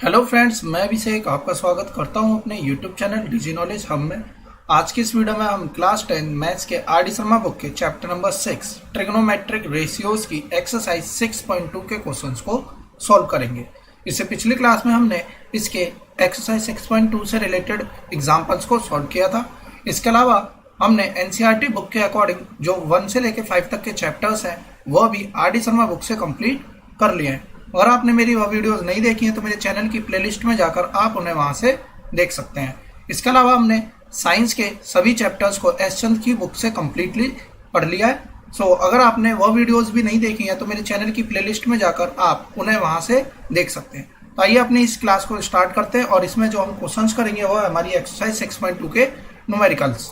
Hello friends, मैं अभिषेक आपका स्वागत करता हूं अपने यूट्यूब चैनल डिजी नॉलेज हम में। आज की इस वीडियो में हम क्लास 10 मैथ्स के आर डी शर्मा बुक के चैप्टर नंबर 6 ट्रिग्नोमेट्रिक रेशियोज की एक्सरसाइज 6.2 के क्वेश्चंस को सॉल्व करेंगे। इससे पिछली क्लास में हमने इसके एक्सरसाइज 6.2 से रिलेटेड एग्जाम्पल्स को सॉल्व किया था। इसके अलावा हमने एनसीईआरटी बुक के अकॉर्डिंग जो 1 से लेकर 5 तक के चैप्टर्स हैं वह भी आर डी शर्मा बुक से कंप्लीट कर लिए हैं। अगर आपने मेरी वह वीडियोस नहीं देखी हैं तो मेरे चैनल की प्लेलिस्ट में जाकर आप उन्हें वहां से देख सकते हैं। इसके अलावा हमने साइंस के सभी चैप्टर्स को एस चंद की बुक से कम्प्लीटली पढ़ लिया है। सो अगर आपने वह वीडियोस भी नहीं देखी हैं तो मेरे चैनल की प्लेलिस्ट में जाकर आप उन्हें वहां से देख सकते हैं। तो आइए अपनी इस क्लास को स्टार्ट करते हैं और इसमें जो हम क्वेश्चन करेंगे वो हमारी एक्सरसाइज 6.2 के न्यूमेरिकल्स।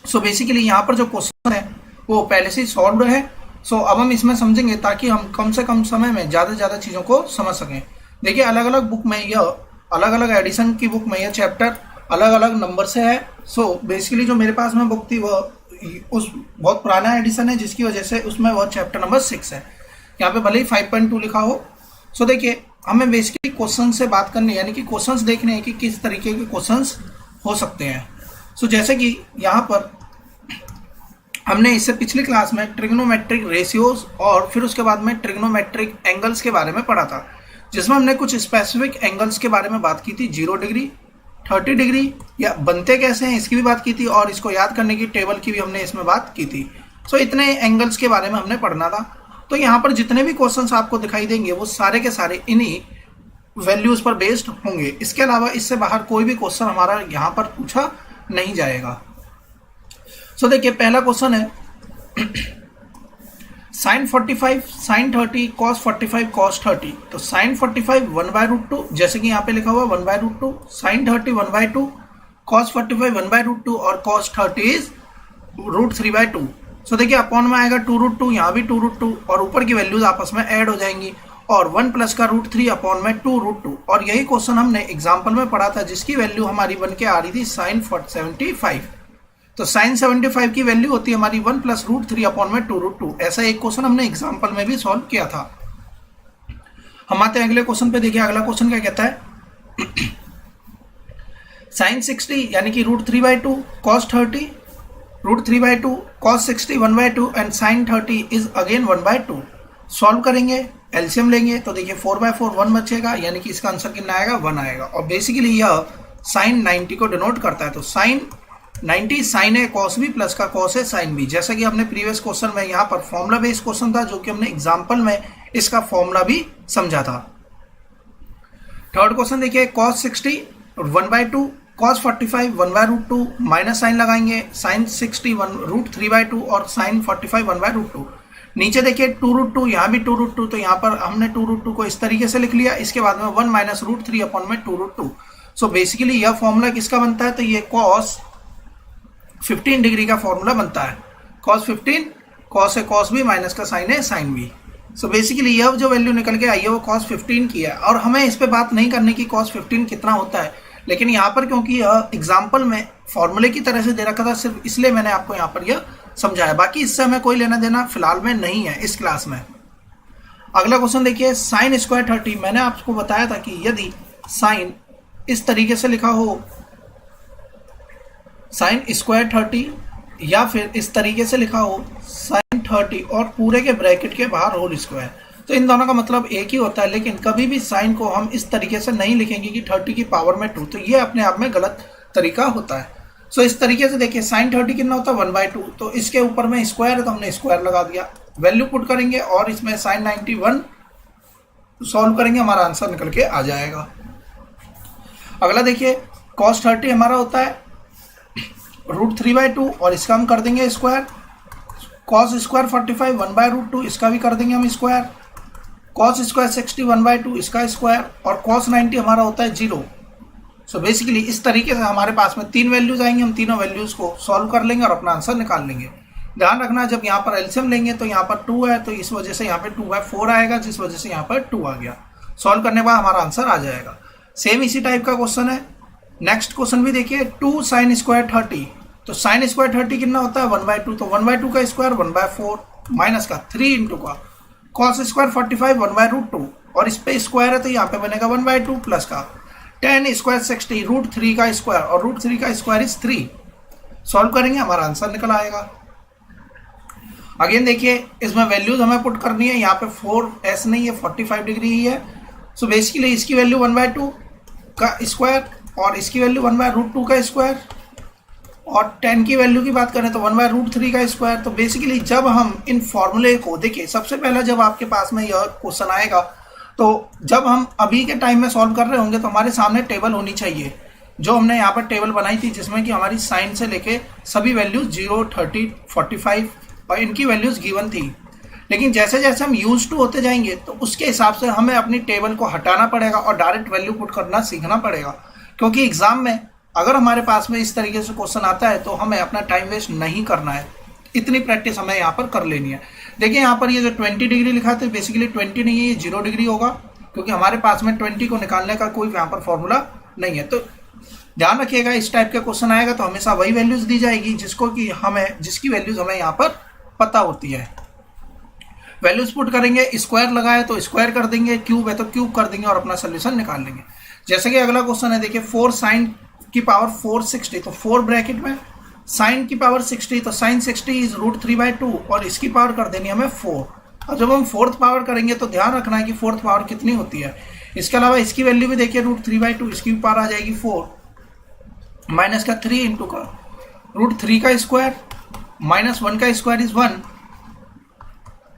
सो बेसिकली यहाँ पर जो क्वेश्चन है वो पहले से ही सॉल्व है। अब हम इसमें समझेंगे ताकि हम कम से कम समय में ज़्यादा से ज़्यादा चीज़ों को समझ सकें। देखिए, अलग अलग बुक में यह अलग अलग एडिशन की बुक में यह चैप्टर अलग अलग नंबर से है। बेसिकली जो मेरे पास में बुक थी वह उस बहुत पुराना एडिशन है जिसकी वजह से उसमें वह चैप्टर नंबर 6 है। यहाँ पे भले ही 5.2 लिखा हो। देखिए, हमें बेसिकली क्वेश्चन से बात करनी है, यानी कि क्वेश्चंस देखने हैं कि किस तरीके के क्वेश्चंस हो सकते हैं। जैसे कि यहाँ पर हमने इससे पिछली क्लास में ट्रिग्नोमेट्रिक रेशियोज और फिर उसके बाद में ट्रिग्नोमेट्रिक एंगल्स के बारे में पढ़ा था, जिसमें हमने कुछ स्पेसिफिक एंगल्स के बारे में बात की थी। 0 डिग्री, 30 डिग्री या बनते कैसे हैं इसकी भी बात की थी और इसको याद करने की टेबल की भी हमने इसमें बात की थी। इतने एंगल्स के बारे में हमने पढ़ना था। तो यहाँ पर जितने भी क्वेश्चंस आपको दिखाई देंगे वो सारे के सारे इन्हीं वैल्यूज पर बेस्ड होंगे। इसके अलावा इससे बाहर कोई भी क्वेश्चन हमारा यहाँ पर पूछा नहीं जाएगा। देखिए, पहला क्वेश्चन है sin 45 sin 30 cos 45 cos 30। तो sin 45 1/√2, जैसे कि यहाँ पे लिखा हुआ 1/√2, sin 30 1/2, cos 45 1/√2 और cos 30 is √3/2। देखिए, अपॉन में आएगा 2√2, यहाँ भी 2√2 और ऊपर की वैल्यूज आपस में ऐड हो जाएंगी और 1 प्लस का √3 अपॉन में 2√2। और यही क्वेश्चन हमने एग्जाम्पल में पढ़ा था जिसकी वैल्यू हमारी बन के आ रही थी sin 75। तो sin 75 की वैल्यू होती है हमारी 1 प्लस √3 अपॉन में 2√2। ऐसा एक क्वेश्चन हमने एग्जाम्पल में भी सॉल्व किया था। हम आते हैं अगले क्वेश्चन पे। देखिए, अगला क्वेश्चन क्या कहता है sin 60 यानी कि √3/2 cos 30, √3/2 cos 60 1/2 and sin 30 is again 1/2। Solve करेंगे, एलसीएम लेंगे तो देखिए 4/4 1 बचेगा, यानी कि इसका आंसर कितना आएगा 1 आएगा। और बेसिकली यह sin 90 को डिनोट करता है। तो sin 90 साइन है कॉस बी प्लस का कॉस है साइन बी। जैसा कि हमने प्रीवियस क्वेश्चन में यहाँ पर फॉर्मूला बेस्ड क्वेश्चन था जो कि हमने एग्जांपल में इसका फॉर्मूला भी समझा था। थर्ड क्वेश्चन देखिए, cos 60 1/2, cos 45 1/√2, माइनस साइन लगाएंगे, sin 60 √3/2 और sin 45 1/√2। नीचे देखिए 2√2, यहाँ भी 2√2, तो यहाँ पर हमने 2√2 को इस तरीके से लिख लिया। इसके बाद में 1 माइनस √3 अपॉन में 2√2। बेसिकली यह फॉर्मूला किसका बनता है, तो ये cos 15 डिग्री का फॉर्मूला बनता है। cos 15, cos है cos बी माइनस का साइन है साइन बी। बेसिकली यह जो वैल्यू निकल के आई है वो cos 15 की है। और हमें इस पे बात नहीं करने की cos 15 कितना होता है, लेकिन यहाँ पर क्योंकि यह एग्जाम्पल में फॉर्मूले की तरह से दे रखा था सिर्फ इसलिए मैंने आपको यहाँ पर यह समझाया। बाकी इससे हमें कोई लेना देना फिलहाल में नहीं है इस क्लास में। अगला क्वेश्चन देखिए, sin स्क्वायर 30। मैंने आपको बताया था कि यदि साइन इस तरीके से लिखा हो sin स्क्वायर 30 या फिर इस तरीके से लिखा हो sin 30 और पूरे के ब्रैकेट के बाहर होल स्क्वायर, तो इन दोनों का मतलब एक ही होता है। लेकिन कभी भी साइन को हम इस तरीके से नहीं लिखेंगे कि 30 की पावर में 2, तो ये अपने आप में गलत तरीका होता है। इस तरीके से देखिए sin 30 कितना होता है 1/2, तो इसके ऊपर में स्क्वायर है तो हमने स्क्वायर लगा दिया, वैल्यू पुट करेंगे और इसमें sin 91 सॉल्व करेंगे, हमारा आंसर निकल के आ जाएगा। अगला देखिए, cos 30 हमारा होता है √3/2 और इसका हम कर देंगे स्क्वायर। cos स्क्वायर 45 1/√2, इसका भी कर देंगे हम स्क्वायर। cos स्क्वायर 60 1/2, इसका स्क्वायर। और cos 90 हमारा होता है 0। बेसिकली इस तरीके से हमारे पास में 3 वैल्यूज आएंगे, हम तीनों वैल्यूज को सॉल्व कर लेंगे और अपना आंसर निकाल लेंगे। ध्यान रखना, जब यहाँ पर एलसीएम लेंगे तो यहाँ पर 2 है तो इस वजह से यहाँ पे 2/4 आएगा, जिस वजह से यहाँ पर 2 आ गया। सॉल्व करने के बाद हमारा आंसर आ जाएगा। सेम इसी टाइप का क्वेश्चन है। नेक्स्ट क्वेश्चन भी देखिए, 2 sin स्क्वायर 30। तो sin स्क्वायर 30 कितना होता है 1/2, तो 1/2 का स्क्वायर 1/4 माइनस का 3 इंटू का cos स्क्वायर 45 1/√2 और इस पे स्क्वायर है तो यहाँ पे बनेगा 1/2 प्लस का 10 स्क्वायर 60 √3 का स्क्वायर और √3 का स्क्वायर इज 3। सॉल्व करेंगे हमारा आंसर निकल आएगा। अगेन देखिए इसमें वैल्यूज हमें पुट करनी है, यहाँ पे 4s नहीं है 45 डिग्री ही है। सो बेसिकली इसकी वैल्यू 1/2 का स्क्वायर और इसकी वैल्यू 1/√2 का स्क्वायर और 10 की वैल्यू की बात करें तो 1/√3 का स्क्वायर। तो बेसिकली जब हम इन फॉर्मूले को देखिए, सबसे पहला जब आपके पास में यह क्वेश्चन आएगा तो जब हम अभी के टाइम में सॉल्व कर रहे होंगे तो हमारे सामने टेबल होनी चाहिए, जो हमने यहाँ पर टेबल बनाई थी जिसमें कि हमारी साइन से लेके सभी वैल्यूज 0, 30, 45 और इनकी वैल्यूज गिवन थी। लेकिन जैसे जैसे हम यूज टू होते जाएंगे तो उसके हिसाब से हमें अपनी टेबल को हटाना पड़ेगा और डायरेक्ट वैल्यू पुट करना सीखना पड़ेगा, क्योंकि एग्जाम में अगर हमारे पास में इस तरीके से क्वेश्चन आता है तो हमें अपना टाइम वेस्ट नहीं करना है। इतनी प्रैक्टिस हमें यहाँ पर कर लेनी है। देखिए यहाँ पर ये जो 20 डिग्री लिखा था बेसिकली 20 नहीं है, ये 0 डिग्री होगा, क्योंकि हमारे पास में 20 को निकालने का कोई यहाँ पर फॉर्मूला नहीं है। तो ध्यान रखिएगा इस टाइप का क्वेश्चन आएगा तो हमेशा वही वैल्यूज दी जाएगी जिसकी वैल्यूज हमें यहाँ पर पता होती है। वैल्यूज पुट करेंगे, स्क्वायर लगाए तो स्क्वायर कर देंगे, क्यूब है तो क्यूब कर देंगे और अपना सोल्यूशन निकाल लेंगे। जैसे कि अगला क्वेश्चन है, देखिए 4 साइन की पावर 460 तो 4 ब्रैकेट में साइन की पावर 60 तो साइन 60 इज √3/2 और इसकी पावर कर देनी हमें 4। और जब हम फोर्थ पावर करेंगे तो ध्यान रखना है कि फोर्थ पावर कितनी होती है। इसके अलावा इसकी वैल्यू भी देखिए √3/2, इसकी पावर आ जाएगी 4 माइनस का 3 इंटू का √3 का स्क्वायर माइनस 1 का स्क्वायर इज 1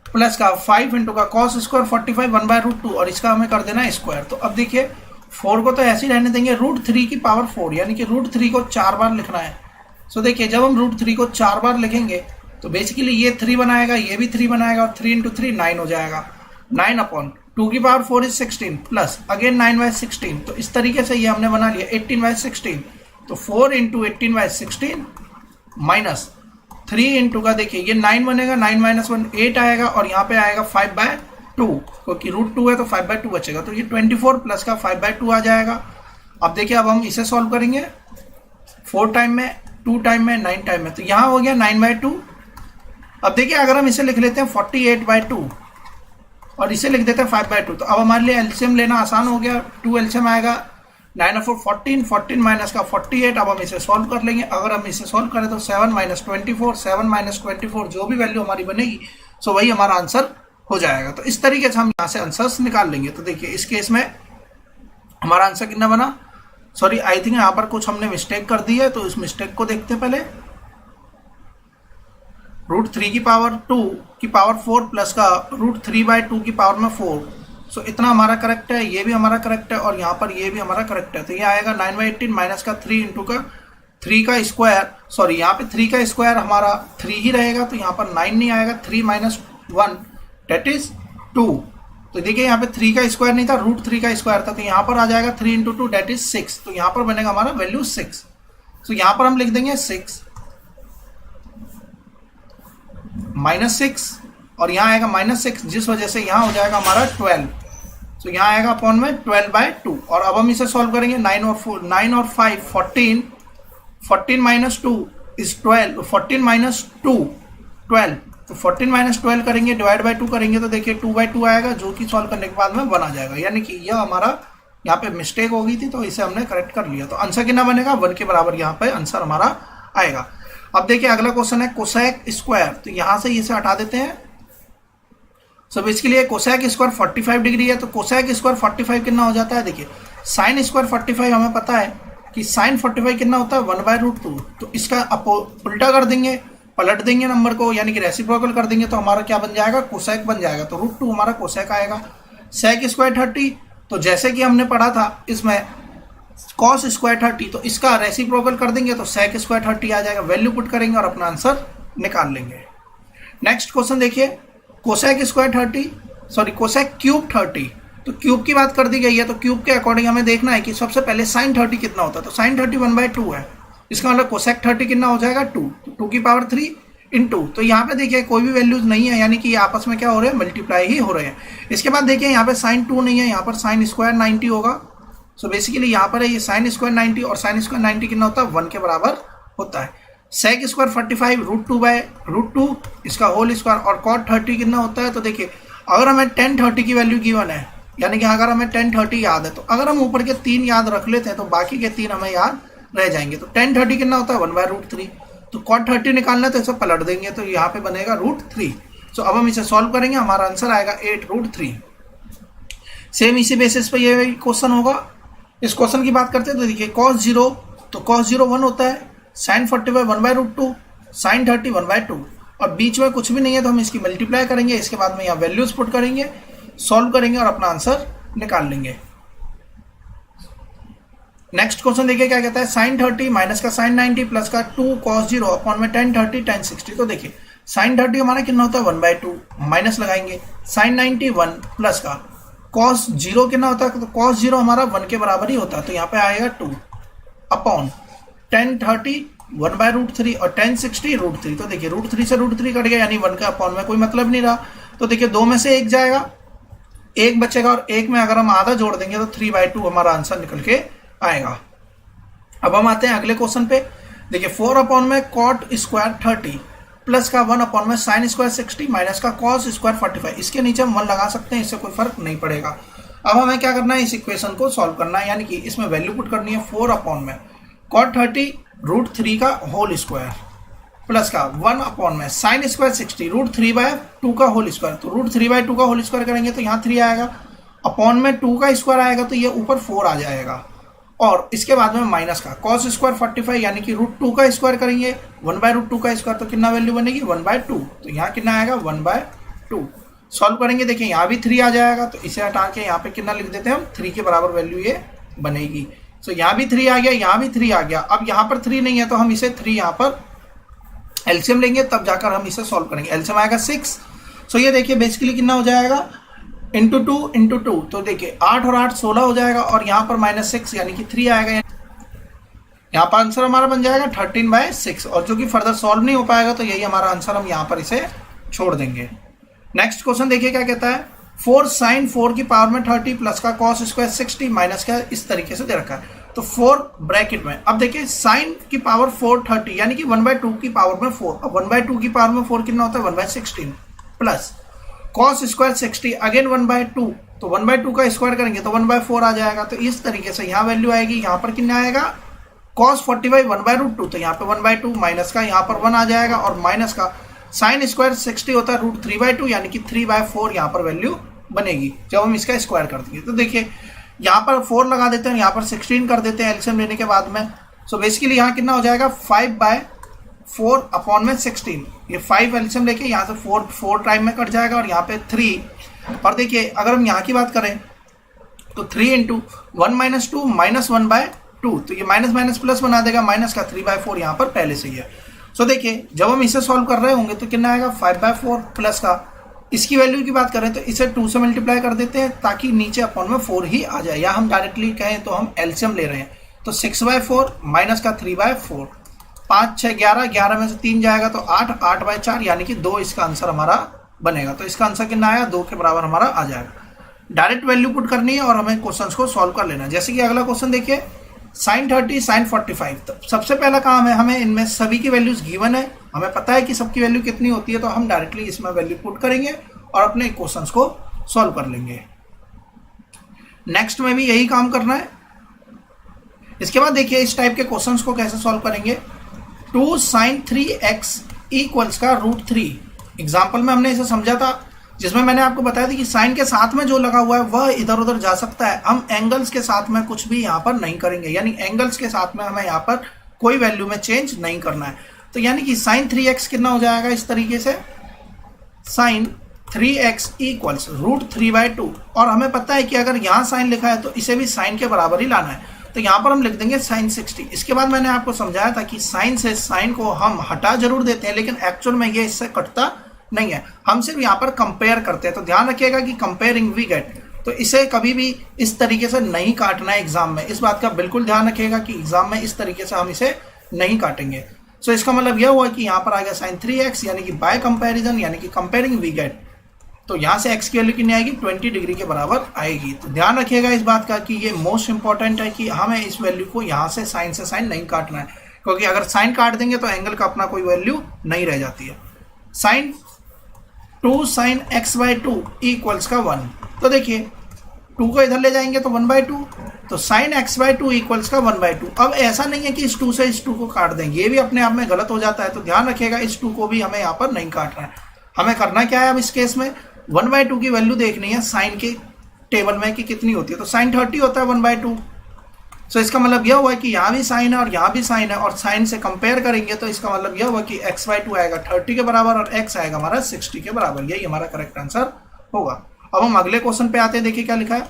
प्लस का 5 इंटू का कॉस स्क्वायर 45 1/√2 और इसका हमें कर देना है स्क्वायर। तो अब देखिए 4 को तो ऐसे ही रहने देंगे, √3 की पावर 4 यानी कि √3 को 4 बार लिखना है। सो देखिए जब हम √3 को 4 बार लिखेंगे तो बेसिकली ये 3 बनाएगा, ये भी 3 बनाएगा और 3 इंटू 3 9 हो जाएगा। 9/2 की पावर 4 इज 16 प्लस अगेन 9/16। तो इस तरीके से ये हमने बना लिया 18/16। तो 4 इंटू 18/16 माइनस 3 इंटू का देखिए ये 9 बनेगा, 9 - 1 8 आएगा और यहाँ पे आएगा 5/2 क्योंकि √2 है तो 5/2 बचेगा। तो ये 24 प्लस का 5/2 आ जाएगा। अब देखिए अब हम इसे सॉल्व करेंगे 4 टाइम में, 2 टाइम में, 9 टाइम में। तो यहाँ हो गया 9/2। अब देखिए अगर हम इसे लिख लेते हैं 48/2 और इसे लिख देते हैं 5/2 तो अब हमारे लिए एलसीएम लेना आसान हो गया। 2 एलसीएम आएगा, 9 और 4 14, 14 माइनस का 48। अब हम इसे सॉल्व कर लेंगे। अगर हम इसे सॉल्व करें तो 7 - 24, 7 - 24 जो भी वैल्यू हमारी बनेगी सो वही हमारा आंसर हो जाएगा। तो इस तरीके से हम यहाँ से आंसर्स निकाल लेंगे। तो देखिए इस केस में हमारा आंसर कितना बना, सॉरी आई थिंक यहाँ पर कुछ हमने मिस्टेक कर दी है, तो इस मिस्टेक को देखते हैं पहले। √3 की पावर 2 की पावर 4 प्लस का √3/2 की पावर में 4। सो इतना हमारा करेक्ट है, ये भी हमारा करेक्ट है और यहाँ पर ये भी हमारा करेक्ट है। तो ये आएगा 9/18 माइनस का 3 इंटू का 3 का स्क्वायर, सॉरी यहाँ पे 3 का स्क्वायर हमारा 3 ही रहेगा तो यहाँ पर 9 नहीं आएगा, 3 - 1 डेट इज 2। तो देखिए यहाँ पे 3 का स्क्वायर नहीं था, √3 का स्क्वायर था, तो यहाँ पर आ जाएगा 3 इंटू 2 डेट इज 6। तो यहाँ पर बनेगा हमारा वैल्यू 6। तो यहाँ पर हम लिख देंगे 6 -6 और यहाँ आएगा -6 जिस वजह से यहाँ हो जाएगा हमारा 12। तो यहाँ आएगा अपॉन में 12/2। और अब हम इसे सॉल्व करेंगे 9 और 5 14, 14 - 2 इज 12, 14 - 2 12। तो 14 - 12 करेंगे, डिवाइड बाय 2 करेंगे तो देखिए 2/2 आएगा जो कि सॉल्व करने के बाद में 1 आ जाएगा। यानी कि यह हमारा यहाँ पे मिस्टेक हो गई थी तो इसे हमने करेक्ट कर लिया। तो आंसर कितना बनेगा, 1 के बराबर यहाँ पे आंसर हमारा आएगा। अब देखिए अगला क्वेश्चन है कोसेक स्क्वायर। तो यहाँ से इसे हटा देते हैं। So basically cosec square 45 degree है, तो कोसेक स्क्वायर 45 कितना हो जाता है, देखिए साइन स्क्वायर 45 हमें पता है कि साइन 45 कितना होता है 1/√2। तो इसका उल्टा कर देंगे, पलट देंगे नंबर को, यानी कि रेसिप्रोकल कर देंगे तो हमारा क्या बन जाएगा, कोसेक बन जाएगा। तो √2 हमारा कोसेक आएगा। सेक स्क्वायर 30, तो जैसे कि हमने पढ़ा था इसमें कॉस स्क्वायर 30, तो इसका रेसिप्रोकल कर देंगे तो सेक स्क्वायर 30 आ जाएगा। वैल्यू पुट करेंगे और अपना आंसर निकाल लेंगे। नेक्स्ट क्वेश्चन देखिए cosec square 30, sorry cosec cube 30। तो क्यूब की बात कर दी गई है तो क्यूब के अकॉर्डिंग हमें देखना है कि सबसे पहले साइन 30 कितना होता है। तो साइन 30 1/2 है, इसका मतलब कोसेक 30 कितना हो जाएगा 2, तो 2 की पावर 3 इंटू। तो यहाँ पे देखिए कोई भी वैल्यूज नहीं है, यानी कि ये आपस में क्या हो रहे हैं, मल्टीप्लाई ही हो रहे हैं। इसके बाद देखिए यहाँ पे साइन 2 नहीं है, यहाँ पर साइन स्क्वायर 90 होगा। सो बेसिकली यहाँ पर है ये साइन स्क्वायर 90 और साइन स्क्वायर 90 कितना होता है 1 के बराबर होता है। सेक स्क्वायर 45 √2/√2 इसका होल स्क्वायर और कॉट 30 कितना होता है। तो देखिए अगर हमें tan 30 की वैल्यू गिवन है यानी कि अगर हमें 1030 याद है तो अगर हम ऊपर के 3 याद रख लेते हैं तो बाकी के 3 हमें याद रह जाएंगे। तो 1030 कितना होता है 1/√3। तो cot 30 निकालना है तो इसे पलट देंगे तो यहाँ पे बनेगा √3। सो अब हम इसे सॉल्व करेंगे, हमारा आंसर आएगा 8√3। सेम इसी बेसिस पे ये क्वेश्चन होगा। इस क्वेश्चन की बात करते हैं तो देखिए cos 0 तो cos 0 1 होता है, sin 45 1/√2, sin 30 1/2 और बीच में कुछ भी नहीं है तो हम इसकी मल्टीप्लाई करेंगे। इसके बाद में यहाँ वैल्यूज पुट करेंगे, सॉल्व करेंगे और अपना आंसर निकाल लेंगे। नेक्स्ट क्वेश्चन देखिए क्या कहता है, sin 30 माइनस का sin 90 प्लस का 2 cos 0 अपॉन में 1030 tan 60। तो देखिए sin 30 हमारा कितना होता है 1/2, माइनस लगाएंगे sin 90 1 प्लस का cos 0 कितना होता है, तो cos 0 हमारा 1 के बराबर ही होता है तो यहाँ पे आएगा 2 अपॉन 1030 1/√3 और 1060 √3। तो देखिए √3 से √3 कट गया यानी 1 का अपॉन में कोई मतलब नहीं रहा। तो देखिए 2 में से 1 जाएगा, 1 बचेगा और 1 में अगर हम आधा जोड़ देंगे तो 3/2 हमारा आंसर निकल के आएगा। अब हम आते हैं अगले क्वेश्चन पे। देखिए 4 अपॉन में cot स्क्वायर 30 प्लस का 1 अपॉन में sin स्क्वायर 60 माइनस का cos स्क्वायर 45। इसके नीचे हम 1 लगा सकते हैं, इससे कोई फर्क नहीं पड़ेगा। अब हमें क्या करना है, इस इक्वेशन को सॉल्व करना है, यानी कि इसमें वैल्यू पुट करनी है 4 अपॉन में cot 30 √3 का होल स्क्वायर प्लस का 1 अपॉन में sin स्क्वायर 60 √3/2 का होल स्क्वायर। तो √3/2 का होल स्क्वायर करेंगे तो यहाँ 3 आएगा, अपॉन में 2 का स्क्वायर आएगा तो ये ऊपर 4 आ जाएगा और इसके बाद में माइनस का cos स्क्वायर 45 यानी कि √2 का स्क्वायर करेंगे 1/√2 का स्क्वायर तो कितना वैल्यू बनेगी 1/2। तो यहाँ कितना आएगा 1/2। सॉल्व करेंगे, देखिए यहाँ भी 3 आ जाएगा तो इसे हटा के यहाँ पे कितना लिख देते हैं हम 3 के बराबर वैल्यू ये बनेगी। सो यहाँ भी 3 आ गया, यहाँ भी 3 आ गया। अब यहाँ पर 3 नहीं है तो हम इसे 3 यहाँ पर एलसीएम लेंगे तब जाकर हम इसे सॉल्व करेंगे। एलसीएम आएगा 6। सो ये देखिए बेसिकली कितना हो जाएगा इंटू 2 तो देखिए 8 और 8 16 हो जाएगा और यहाँ पर -6 यानी कि 3 आएगा। यहाँ पर आंसर हमारा बन जाएगा 13/6 और जो कि फर्दर सॉल्व नहीं हो पाएगा तो यही हमारा आंसर, हम यहाँ पर इसे छोड़ देंगे। नेक्स्ट क्वेश्चन देखिए क्या कहता है, 4 sin 4 की पावर में 30 प्लस का cos स्क्वायर 60 माइनस का इस तरीके से दे रखा है। तो 4 ब्रैकेट में, अब देखिए sin की पावर 4 30 यानी कि 1/2 की पावर में 4। अब 1/2 की पावर में 4 कितना होता है 1/16 प्लस cos स्क्वायर 60 अगेन 1/2 तो 1/2 का स्क्वायर करेंगे तो 1/4 आ जाएगा। तो इस तरीके से यहाँ वैल्यू आएगी, यहाँ पर कितना आएगा cos 45 1/√2 तो यहाँ पे 1/2 माइनस का यहाँ पर 1 आ जाएगा और माइनस का sin स्क्वायर 60 होता है √3/2 यानी कि 3/4 यहाँ पर वैल्यू बनेगी जब हम इसका स्क्वायर कर देंगे। तो देखिए यहाँ पर 4 लगा देते हैं, यहाँ पर 16 कर देते हैं एलसीएम लेने के बाद में। सो बेसिकली यहाँ कितना हो जाएगा 5/4 अपॉन में 16। ये 5 एलसीएम लेके यहाँ से 4 टाइम में कट जाएगा और यहाँ पे 3। और देखिए अगर हम यहाँ की बात करें तो 3 इंटू 1 - 2 -1/2 तो ये माइनस माइनस प्लस बना देगा, माइनस का 3/4 यहाँ पर पहले से ही है। सो देखिए जब हम इसे सॉल्व कर रहे होंगे तो कितना आएगा 5/4 प्लस का, इसकी वैल्यू की बात करें तो इसे 2 से मल्टीप्लाई कर देते हैं ताकि नीचे अपॉन में 4 ही आ जाए, या हम डायरेक्टली कहें तो हम एलसीएम ले रहे हैं। तो 6/4 माइनस का 3/4, 5 6 11, 11 में से 3 जाएगा तो 8, 8/4 यानी कि 2 इसका आंसर हमारा बनेगा। तो इसका आंसर कितना आया 2 के बराबर हमारा आ जाएगा। डायरेक्ट वैल्यू पुट करनी है और हमें क्वेश्चन को सॉल्व कर लेना है। जैसे कि अगला क्वेश्चन देखिए sin 30 sin 45। तो सबसे पहला काम है, हमें इनमें सभी की वैल्यूज गिवन है, हमें पता है कि सबकी वैल्यू कितनी होती है, तो हम डायरेक्टली इसमें वैल्यू पुट करेंगे और अपने क्वेश्चंस को सॉल्व कर लेंगे। नेक्स्ट में भी यही काम करना है। इसके बाद देखिए इस टाइप के क्वेश्चंस को कैसे सॉल्व करेंगे। 2 sin 3x इक्वल्स का √3 एग्जाम्पल में हमने इसे समझा था, जिसमें मैंने आपको बताया था कि साइन के साथ में जो लगा हुआ है वह इधर उधर जा सकता है। हम एंगल्स के साथ में कुछ भी यहाँ पर नहीं करेंगे, यानी एंगल्स के साथ में हमें यहाँ पर कोई वैल्यू में चेंज नहीं करना है। तो यानी कि sin 3x कितना हो जाएगा इस तरीके से, sin 3x इक्वल्स √3/2 और हमें पता है कि अगर यहाँ साइन लिखा है तो इसे भी साइन के बराबर ही लाना है, तो यहाँ पर हम लिख देंगे sin 60। इसके बाद मैंने आपको समझाया था कि साइन से साइन को हम हटा जरूर देते हैं लेकिन एक्चुअल में ये इससे कटता नहीं है, हम सिर्फ यहाँ पर कंपेयर करते हैं। तो ध्यान रखिएगा कि कंपेयरिंग वी गेट, तो इसे कभी भी इस तरीके से नहीं काटना है एग्जाम में, इस बात का बिल्कुल ध्यान रखिएगा कि एग्जाम में इस तरीके से हम इसे नहीं काटेंगे। सो इसका मतलब यह हुआ कि यहाँ पर आ गया sin 3x यानी कि बाय कंपेरिजन यानी कि कंपेयरिंग वी गेट, तो यहाँ से x की वैल्यू कितनी आएगी 20 डिग्री के बराबर आएगी। तो ध्यान रखिएगा इस बात का कि ये मोस्ट इंपॉर्टेंट है कि हमें इस वैल्यू को यहाँ से साइन नहीं काटना है, क्योंकि अगर साइन काट देंगे तो एंगल का अपना कोई वैल्यू नहीं रह जाती है। sin 2 sin x/2 इक्वल्स का 1। तो देखिए 2 को इधर ले जाएंगे तो 1/2, तो साइन x/2 इक्वल्स का 1/2। अब ऐसा नहीं है कि इस 2 से इस 2 को काट देंगे, ये भी अपने आप में गलत हो जाता है, तो ध्यान रखिएगा इस 2 को भी हमें यहाँ पर नहीं काटना है। हमें करना क्या है अब इस केस में, 1/2 की वैल्यू देखनी है साइन के टेबल में कि कितनी होती है, तो साइन 30 होता है 1/2। सो इसका मतलब यह हुआ कि यहाँ भी साइन है और यहाँ भी साइन है, और साइन से कंपेयर करेंगे तो इसका मतलब यह हुआ कि x/2 आएगा 30 के बराबर और x आएगा हमारा 60 के बराबर। यही हमारा करेक्ट आंसर होगा। अब हम अगले क्वेश्चन पे आते हैं, देखिए क्या लिखा है,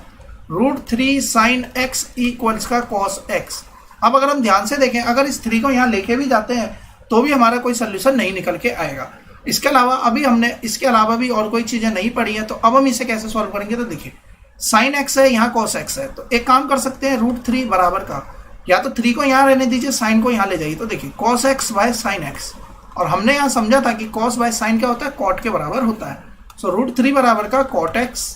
√3 sin x इक्वल्स का cos x। अब अगर हम ध्यान से देखें, अगर इस 3 को यहाँ लेके भी जाते हैं तो भी हमारा कोई सोल्यूशन नहीं निकल के आएगा। इसके अलावा अभी हमने इसके अलावा भी और कोई चीजें नहीं पढ़ी हैं, तो अब हम इसे कैसे सॉल्व करेंगे, तो देखिए साइन x है, यहाँ cos x है, तो एक काम कर सकते हैं √3 बराबर का, या तो 3 को यहाँ रहने दीजिए, साइन को यहाँ ले जाइए, तो देखिए cos x by sine x, और हमने यहाँ समझा था कि cos बाय साइन क्या होता है, cot के बराबर होता है। सो √3 बराबर का cot x,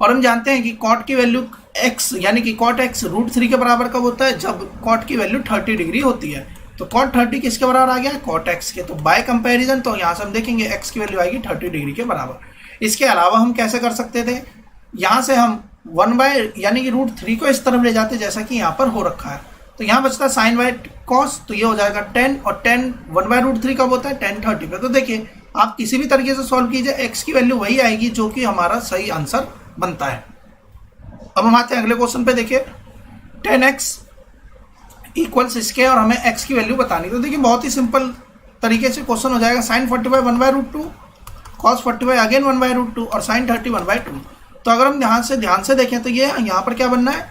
और हम जानते हैं कि cot की वैल्यू x यानी कि cot x √3 के बराबर कब होता है, जब cot की वैल्यू 30 डिग्री होती है। तो cot 30 किसके बराबर आ गया, cot x के, तो बाय कंपैरिजन तो यहाँ से हम देखेंगे x की वैल्यू आएगी 30 डिग्री के बराबर। इसके अलावा हम कैसे कर सकते थे, यहाँ से हम 1 यानी कि √3 को इस तरफ ले जाते जैसा कि यहाँ पर हो रखा है, तो यहाँ बचता है साइन बाय कॉस, तो ये हो जाएगा 10, और 10 1/√3 कब होता है, 10 30 पे। तो देखिए आप किसी भी तरीके से सॉल्व कीजिए, x की वैल्यू वही आएगी जो कि हमारा सही आंसर बनता है। अब हम आते हैं अगले क्वेश्चन पे, देखिए 10x इक्वल्स इसके, और हमें x की वैल्यू बतानी। तो देखिए बहुत ही सिंपल तरीके से क्वेश्चन हो जाएगा, साइन 45 1/√2, cos 45 अगेन 1/√2, और साइन 30 1/2। तो अगर हम ध्यान से देखें तो ये यहाँ पर क्या बनना है,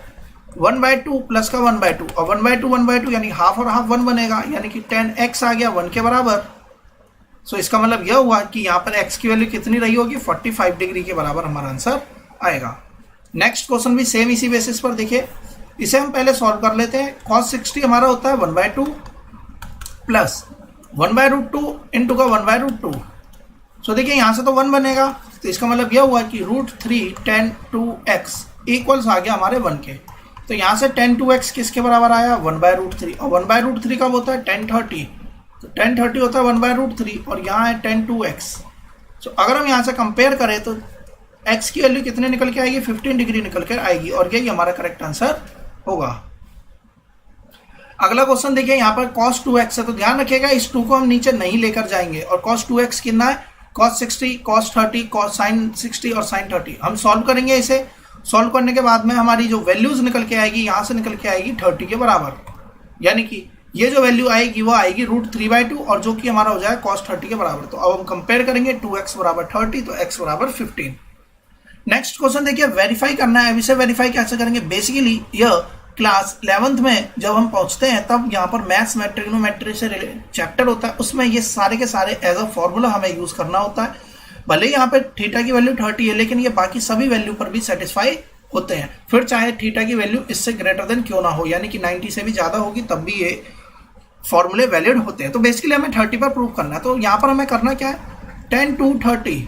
1/2 प्लस का 1/2, और 1/2 यानी हाफ और हाफ 1 बनेगा, यानी कि 10x आ गया 1 के बराबर। सो इसका मतलब यह हुआ कि यहाँ पर x की वैल्यू कितनी रही होगी, 45 डिग्री के बराबर हमारा आंसर आएगा। नेक्स्ट क्वेश्चन भी सेम इसी बेसिस पर, देखिए इसे हम पहले सॉल्व कर लेते हैं। cos 60 हमारा होता है 1/2 प्लस 1/√2 इंटू का 1/√2। सो देखिए यहाँ से तो 1 बनेगा, तो इसका मतलब यह हुआ कि √3 tan 2x इक्वल्स आ गया हमारे 1 के। तो यहाँ से tan 2x किसके बराबर आया, 1/√3, और 1/√3 कब होता है, tan 30, तो tan 30 होता है 1/√3, और यहाँ है tan 2x। सो अगर हम यहाँ से कंपेयर करें तो x की वैल्यू कितने निकल के आएगी, 15 डिग्री निकल कर आएगी, और यही हमारा करेक्ट आंसर होगा। अगला क्वेश्चन देखिए, यहाँ पर cos 2x है, तो ध्यान रखिएगा इस 2 को हम नीचे नहीं लेकर जाएंगे, और cos 2x कितना है, cos 60, cos 30, cos sin 60 और sin 30। हम सॉल्व करेंगे, इसे सॉल्व करने के बाद में हमारी जो वैल्यूज निकल के आएगी, यहाँ से निकल के आएगी 30 के बराबर, यानी कि ये जो वैल्यू आएगी वो आएगी √3/2, और जो कि हमारा हो जाएगा cos 30 के बराबर। तो अब हम कंपेयर करेंगे, 2x बराबर 30, तो x बराबर 15। नेक्स्ट क्वेश्चन देखिए, वेरीफाई करना है। अब इसे वेरीफाई कैसे करेंगे, बेसिकली यह क्लास 11th में जब हम पहुंचते हैं तब यहाँ पर मैथ्स में ट्रिग्नोमेट्री से चैप्टर होता है, उसमें ये सारे के सारे एज अ फॉर्मूला हमें यूज करना होता है। भले यहाँ पे थीटा की वैल्यू 30 है, लेकिन ये बाकी सभी वैल्यू पर भी सेटिस्फाई होते हैं, फिर चाहे थीटा की वैल्यू इससे ग्रेटर देन क्यों ना हो, यानी कि 90 से भी ज्यादा होगी तब भी ये फॉर्मूले वैलिड होते हैं। तो बेसिकली हमें 30 पर प्रूव करना है, तो यहाँ पर हमें करना क्या है, tan 230,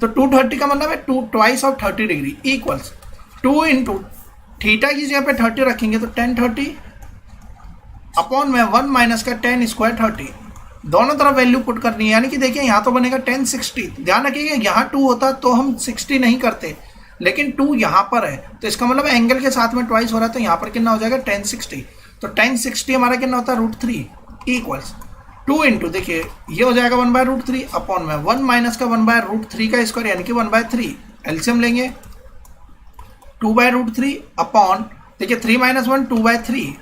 तो 230 का मतलब है 2 twice of 30 degree equals 2 into theta की जगह पे 30 रखेंगे, तो tan 30 अपॉन में 1 माइनस का tan स्क्वायर 30, दोनों तरफ वैल्यू पुट करनी है। यानी कि देखिए यहाँ तो बनेगा tan 60, ध्यान रखिएगा यहाँ 2 होता तो हम 60 नहीं करते, लेकिन 2 यहाँ पर है, तो इसका मतलब एंगल के साथ में ट्वाइस हो रहा है, तो यहाँ पर कितना हो जाएगा tan 60। तो tan 60 हमारा कितना होता है, √3 इक्वल्स 2 इंटू, देखिए ये हो जाएगा 1/√3 अपॉन में 1 माइनस का 1/√3 का स्क्वायर, यानी कि 1/3, एलसीएम लेंगे 2/√3 अपॉन, देखिए 3 - 1 2/3।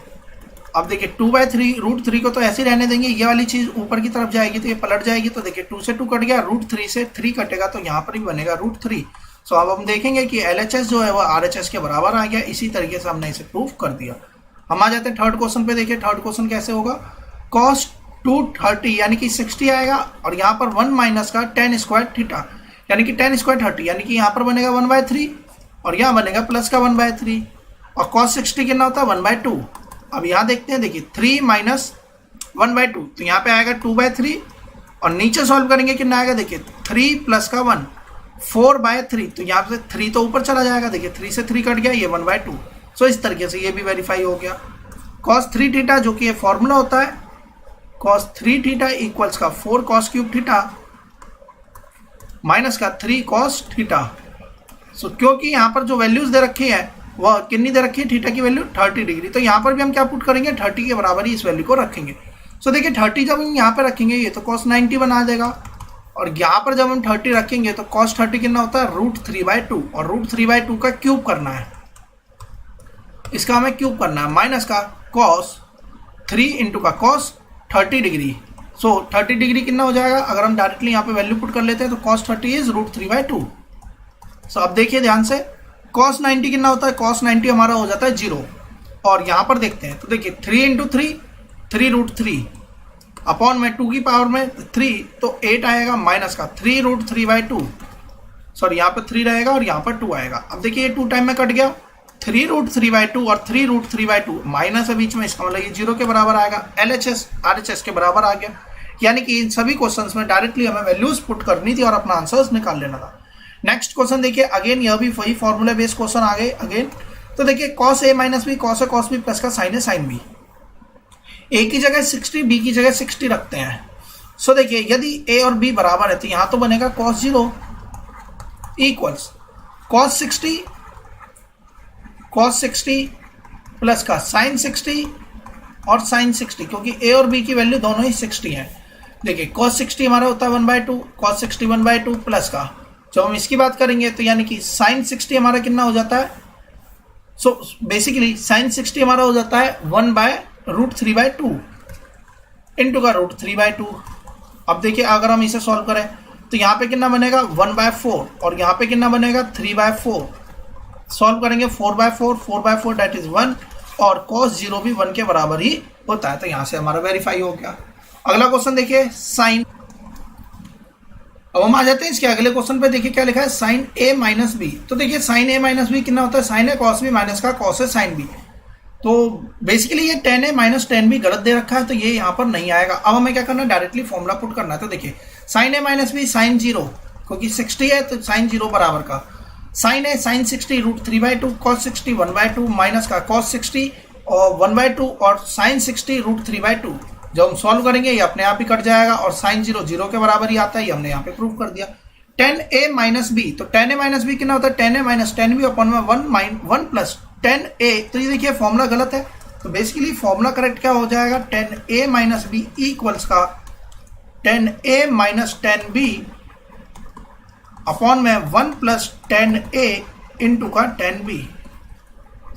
अब देखिए 2/3, √3 को तो ऐसे ही रहने देंगे, ये वाली चीज ऊपर की तरफ जाएगी तो ये पलट जाएगी, तो देखिए 2 से 2 कट गया, √3 से 3 कटेगा, तो यहाँ पर ही बनेगा √3। सो अब हम देखेंगे कि LHS जो है वो RHS के बराबर आ गया। इसी तरीके से हमने इसे प्रूफ कर दिया। हम आ जाते हैं थर्ड क्वेश्चन पे। देखिए थर्ड क्वेश्चन कैसे होगा, cos 230 यानी कि 60 आएगा, और यहाँ पर 1 माइनस का tan स्क्वायर थीटा, यानी कि tan स्क्वायर 30, यानी कि यहाँ पर बनेगा 1/3, और यहाँ बनेगा प्लस का 1/3, और cos 60 कितना होता है 1/2। अब यहाँ देखते हैं, देखिए 3 माइनस 1/2, तो यहाँ पे आएगा 2/3, और नीचे सॉल्व करेंगे कितना आएगा, देखिए 3 प्लस का 1 4/3, तो यहाँ से 3 तो ऊपर चला जाएगा, देखिए 3 से 3 कट गया, ये 1/2। सो इस तरीके से ये भी वेरीफाई हो गया। cos 3 थीटा जो कि ये फॉर्मूला होता है, cos 3 थीटा इक्वल्स का 4 cos क्यूब थीटा माइनस का 3 cos थीटा, सो क्योंकि यहाँ पर जो वैल्यूज दे रखी है वह कितनी दे रखी है, थीटा की वैल्यू 30 डिग्री, तो यहाँ पर भी हम क्या पुट करेंगे, 30 के बराबर ही इस वैल्यू को रखेंगे। सो देखिए 30 जब हम यहाँ पे रखेंगे ये तो cos 90 बना देगा, और यहाँ पर जब हम 30 रखेंगे तो cos 30 कितना होता है, √3/2, और √3/2 का क्यूब करना है, इसका हमें क्यूब करना है, माइनस का cos 3 इंटू का cos 30 डिग्री। सो 30 डिग्री कितना हो जाएगा, अगर हम डायरेक्टली यहाँ पे वैल्यू पुट कर लेते हैं तो cos 30 इज √3/2। सो अब देखिए ध्यान से, cos 90 कितना होता है, cos 90 हमारा हो जाता है 0, और यहाँ पर देखते हैं तो देखिए 3 इंटू 3 3√3 अपॉन में 2 की पावर में 3, तो 8 आएगा, माइनस का 3√3/2, सॉरी यहाँ पे 3 रहेगा और यहाँ पर 2 आएगा। अब देखिए ये 2 टाइम में कट गया, 3√3/2 और 3√3/2 माइनस है बीच में, इसका मतलब ये 0 के बराबर आएगा, LHS RHS के बराबर आ गया। यानी कि इन सभी क्वेश्चंस में डायरेक्टली हमें वैल्यूज पुट करनी थी और अपना आंसर्स निकाल लेना था। नेक्स्ट क्वेश्चन देखिए, अगेन यह भी वही फॉर्मूला बेस्ड क्वेश्चन आ गए अगेन। तो देखिए cos A minus B, cos A cos B plus का sin A sin B, A की जगह 60, B की जगह 60 रखते हैं। सो देखिए यदि A और B बराबर है तो यहाँ तो बनेगा cos 0 इक्वल्स cos 60 प्लस का sin 60 और sin 60, क्योंकि A और B की वैल्यू दोनों ही 60 है। देखिए cos 60 हमारा होता है 1/2, cos 60 1/2 प्लस का, जब हम इसकी बात करेंगे तो यानी कि sin 60 हमारा कितना हो जाता है, सो बेसिकली sin 60 हमारा हो जाता है 1/√3/2 इंटू का √3/2। अब देखिए अगर हम इसे सॉल्व करें तो यहाँ पे कितना बनेगा 1/4, और यहाँ पे कितना बनेगा 3/4। सॉल्व करेंगे 4/4 दैट इज 1, और cos 0 भी 1 के बराबर ही होता है, तो यहाँ से हमारा वेरीफाई हो गया। अगला क्वेश्चन देखिए sin, अब हम आ जाते हैं इसके अगले क्वेश्चन पे। देखिए क्या लिखा है, sin A माइनस बी। तो देखिए sin A माइनस बी कितना होता है, sin A cos B minus का cos A sin B। तो बेसिकली ये tan A minus tan B गलत दे रखा है, तो ये यहाँ पर नहीं आएगा। अब हमें क्या करना है, डायरेक्टली फॉर्मूला पुट करना है। तो देखिए sin A minus B sin 0, क्योंकि 60 है तो sin 0 बराबर का sin A sin 60 √3/2 cos 60 1/2 minus का cos 60 और 1/2 और sin 60 √3/2। जब हम सॉल्व करेंगे ये अपने आप ही कट जाएगा, और sin 0 0 के बराबर ही आता है, ये हमने यहाँ पे प्रूव कर दिया। tan A माइनस बी, तो tan A माइनस बी कितना होता है, tan A minus tan B upon में 1 प्लस tan A। तो ये देखिए फॉर्मूला गलत है, तो बेसिकली फॉर्मूला करेक्ट क्या हो जाएगा, tan A minus B equals का tan A minus tan B upon में 1 प्लस tan A इंटू का tan B।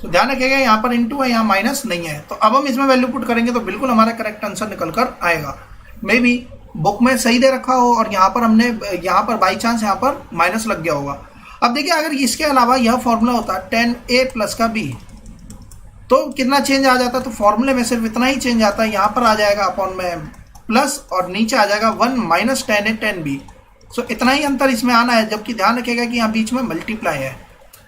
तो ध्यान रखिएगा यहाँ पर इंटू है, यहाँ माइनस नहीं है। तो अब हम इसमें वैल्यू पुट करेंगे तो बिल्कुल हमारा करेक्ट आंसर निकल कर आएगा। मे बी बुक में सही दे रखा हो और यहाँ पर हमने यहाँ पर बाई चांस यहाँ पर माइनस लग गया होगा। अब देखिए अगर इसके अलावा यह फॉर्मूला होता tan A प्लस का B, तो कितना चेंज आ जाता है, तो फॉर्मूले में सिर्फ इतना ही चेंज आता है, यहाँ पर आ जाएगा अपॉन में प्लस और नीचे आ जाएगा 1 minus tan A tan B। सो इतना ही अंतर इसमें आना है, जबकि ध्यान रखिएगा कि यहाँ बीच में मल्टीप्लाई है।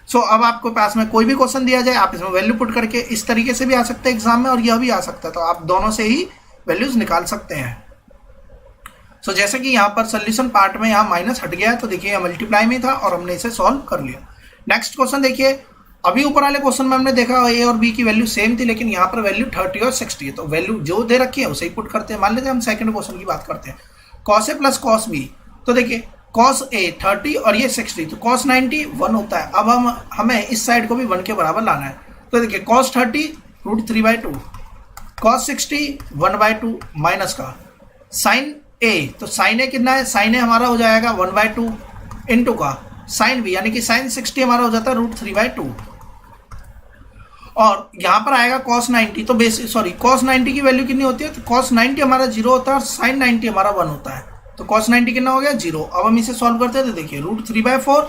सो अब आपको पास में कोई भी क्वेश्चन दिया जाए, आप इसमें वैल्यू पुट करके इस तरीके से भी आ सकते हैं एग्जाम में, और यह भी आ सकता है, तो आप दोनों से ही वैल्यूज निकाल सकते हैं। सो जैसे कि यहाँ पर सोल्यूशन पार्ट में यहाँ माइनस हट गया है, तो देखिए यह मल्टीप्लाई में था और हमने इसे सॉल्व कर लिया। नेक्स्ट क्वेश्चन देखिए, अभी ऊपर वाले क्वेश्चन में हमने देखा A और B की वैल्यू सेम थी, लेकिन यहाँ पर वैल्यू 30 और 60 है, तो वैल्यू जो दे रखी है उसे ही पुट करते हैं। मान लीजिए हम सेकंड क्वेश्चन की बात करते हैं, cos A plus cos B। तो देखिए cos A 30 और ये 60, तो cos 90 1 होता है। अब हमें इस साइड को भी 1 के बराबर लाना है। तो देखिए cos 30 √3/2, cos 60 1/2 माइनस का sin A, तो sin A कितना है, sin A हमारा हो जाएगा 1/2 इंटू का sin B, यानी कि sin 60 हमारा हो जाता है √3/2, और यहाँ पर आएगा cos 90। तो cos 90 की वैल्यू कितनी होती है, तो cos 90 हमारा 0 होता है और sin 90 हमारा 1 होता है। तो cos 90 कितना हो गया 0। अब हम इसे सॉल्व करते हैं, तो देखिए √3/4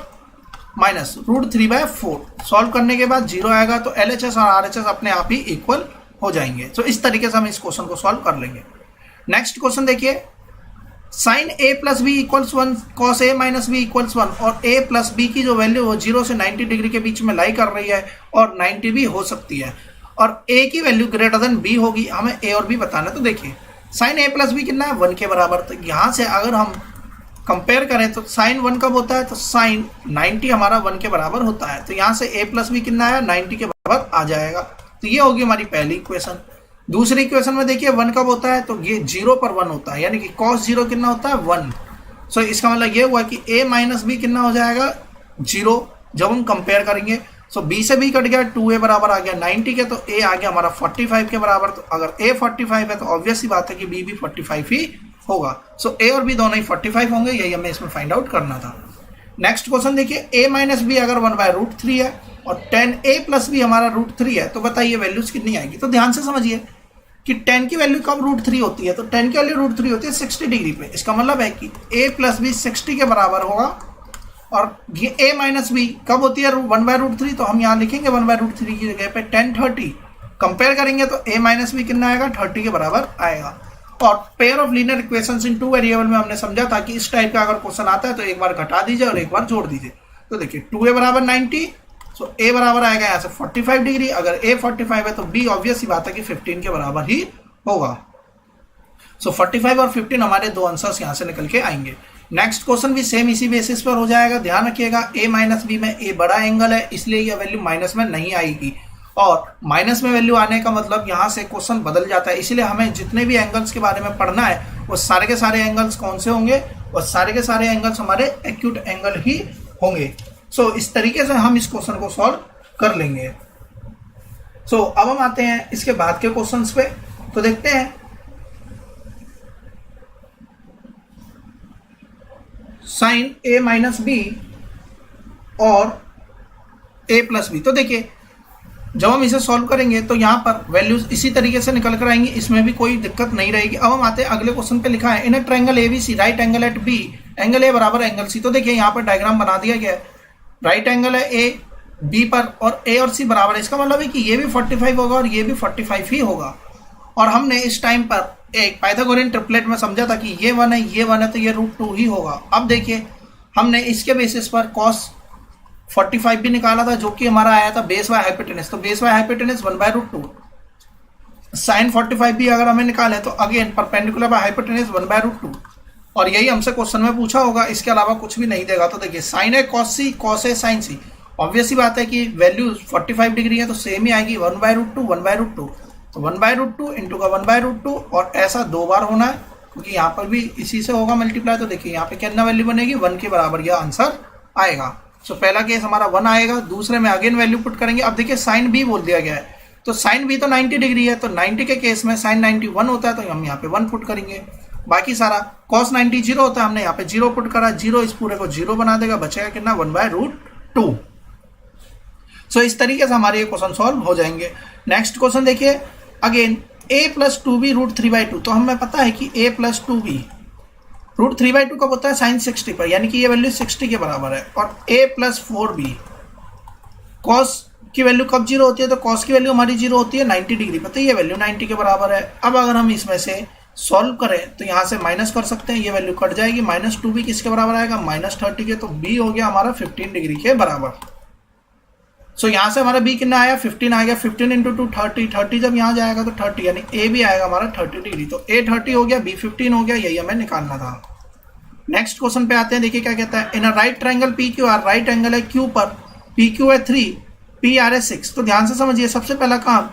माइनस √3/4, सॉल्व करने के बाद 0 आएगा, तो LHS और RHS अपने आप ही इक्वल हो जाएंगे। तो इस तरीके से हम इस क्वेश्चन को सॉल्व कर लेंगे। नेक्स्ट क्वेश्चन देखिए, sin A plus B equals 1 cos A minus B equals 1, और A प्लस बी की जो वैल्यू वो 0 से 90 डिग्री के बीच में लाई कर रही है, और 90 भी हो सकती है, और A की वैल्यू ग्रेटर देन B होगी। हमें A और B बताना है। तो देखिए sin A प्लस बी कितना है 1 के बराबर। तो यहाँ से अगर हम कंपेयर करें तो sin 1 कब होता है, तो sin 90 हमारा 1 के बराबर होता है। तो यहाँ से A प्लस बी कितना है 90 के बराबर आ जाएगा। तो ये होगी हमारी पहली इक्वेशन। दूसरी इक्वेशन में देखिए 1 कब होता है, तो ये 0 पर 1 होता है, यानी कि cos 0 कितना होता है 1। सो इसका मतलब ये हुआ कि A माइनस बी कितना हो जाएगा 0, जब हम कंपेयर करेंगे। सो बी से बी कट गया, 2a बराबर आ गया 90 के, तो a आ गया हमारा 45 के बराबर। तो अगर a 45 है तो ऑब्वियस सी बात है कि b भी 45 ही होगा। सो a और b दोनों ही 45 होंगे, यही हमें इसमें फाइंड आउट करना था। नेक्स्ट क्वेश्चन देखिए, a माइनस बी अगर 1/√3 है और 10a प्लस बी हमारा √3 है, तो बताइए वैल्यूज कितनी आएगी। तो ध्यान से समझिए कि 10 की वैल्यू कब √3 होती है, तो 10 की वैल्यू √3 होती है 60 डिग्री पे। इसका मतलब है कि a प्लस बी 60 के बराबर होगा, और ये a माइनस बी कब होती है 1/√3, तो हम यहाँ लिखेंगे 1/√3 की जगह पे 10 30 कंपेयर करेंगे तो a माइनस बी कितना आएगा 30 के बराबर आएगा। और pair of linear equations in 2 variable में हमने समझा था कि इस टाइप का अगर क्वेश्चन आता है तो एक बार घटा दीजिए और एक बार जोड़ दीजिए। तो देखिए 2a बराबर 90, सो a बराबर आएगा यहाँ से 45 डिग्री। अगर a 45 है तो b ऑब्वियस ही बात है कि 15 के बराबर ही होगा। सो 45 और 15 हमारे दो आंसर्स यहाँ से निकल के आएंगे। नेक्स्ट क्वेश्चन भी सेम इसी बेसिस पर हो जाएगा। ध्यान रखिएगा a माइनस बी में a बड़ा एंगल है, इसलिए यह वैल्यू माइनस में नहीं आएगी, और माइनस में वैल्यू आने का मतलब यहाँ से क्वेश्चन बदल जाता है। इसलिए हमें जितने भी एंगल्स के बारे में पढ़ना है वो सारे के सारे एंगल्स कौन से होंगे, और सारे के सारे एंगल्स हमारे एक्यूट एंगल ही होंगे। सो इस तरीके से हम इस क्वेश्चन को सॉल्व कर लेंगे। सो अब हम आते हैं इसके बाद के क्वेश्चंस पे, तो देखते हैं। साइन a माइनस बी और a प्लस बी, तो देखिए जब हम इसे सॉल्व करेंगे तो यहाँ पर वैल्यूज इसी तरीके से निकल कर आएंगी, इसमें भी कोई दिक्कत नहीं रहेगी। अब हम आते हैं अगले क्वेश्चन पे। लिखा है in a triangle ABC right angle at B angle A बराबर एंगल C। तो देखिए यहाँ पर डायग्राम बना दिया गया है, राइट एंगल है A B पर और A और C बराबर है। इसका मतलब है कि ये भी 45 होगा और ये भी 45 ही होगा। और हमने इस टाइम पर एक पाइथागोरियन ट्रिपलेट में समझा था कि ये 1 है, ये 1 है, तो ये √2 ही होगा। अब देखिए हमने इसके बेसिस पर cos 45 भी निकाला था, जो कि हमारा आया था बेस बाय हाइपोटेनस। तो बेस बाय हाइपोटेनस 1/√2। साइन 45 भी अगर हमें निकाले तो अगेन परपेंडिकुलर बाय हाइपोटेनस 1/√2, और यही हमसे क्वेश्चन में पूछा होगा, इसके अलावा कुछ भी नहीं देगा। तो देखिए साइन है cos C, cos है sin C। ऑब्वियस ही बात है कि वैल्यू 45 डिग्री है तो सेम ही आएगी 1/√2 1/√2। तो 1/√2 इंटू का 1/√2, और ऐसा दो बार होना है क्योंकि यहाँ पर भी इसी से होगा मल्टीप्लाई। तो देखिए यहाँ पे कितना वैल्यू बनेगी 1 के बराबर यह आंसर आएगा। सो पहला केस हमारा 1 आएगा, दूसरे में अगेन वैल्यू पुट करेंगे। अब देखिए साइन बी बोल दिया गया है, तो साइन बी तो 90 डिग्री है, तो 90 के केस में साइन 90 1 होता है, तो हम यहाँ पे 1 पुट करेंगे। बाकी सारा cos 90 0 होता है, हमने यहाँ पे 0 पुट करा, 0 इस पूरे को 0 बना देगा, बचेगा कितना 1/√2। सो इस तरीके से हमारे ये क्वेश्चन सॉल्व हो जाएंगे। नेक्स्ट क्वेश्चन देखिए अगेन a प्लस 2b √3/2। तो हमें पता है कि a प्लस 2b √3/2 कब होता है साइन 60 पर, यानी कि ये वैल्यू 60 के बराबर है। और a प्लस 4b cos की वैल्यू कब 0 होती है, तो cos की वैल्यू हमारी 0 होती है 90 डिग्री पर, तो ये वैल्यू 90 के बराबर है। अब अगर हम इसमें से सॉल्व करें तो यहाँ से माइनस कर सकते हैं, ये वैल्यू कट जाएगी। -2b किसके बराबर आएगा -30 के, तो b हो गया हमारा 15 डिग्री के बराबर। सो यहाँ से हमारा b कितना आया 15 आ गया, 15 इंटू 2 30, 30 जब यहाँ जाएगा तो 30, यानी a भी आएगा हमारा 30 डिग्री। तो a 30 हो गया, b 15 हो गया, यही हमें निकालना था। नेक्स्ट क्वेश्चन पे आते हैं, देखिए क्या कहता है। In a right triangle PQR, right angle है Q पर, PQ है 3 PR है 6। तो ध्यान से समझिए, सबसे पहला काम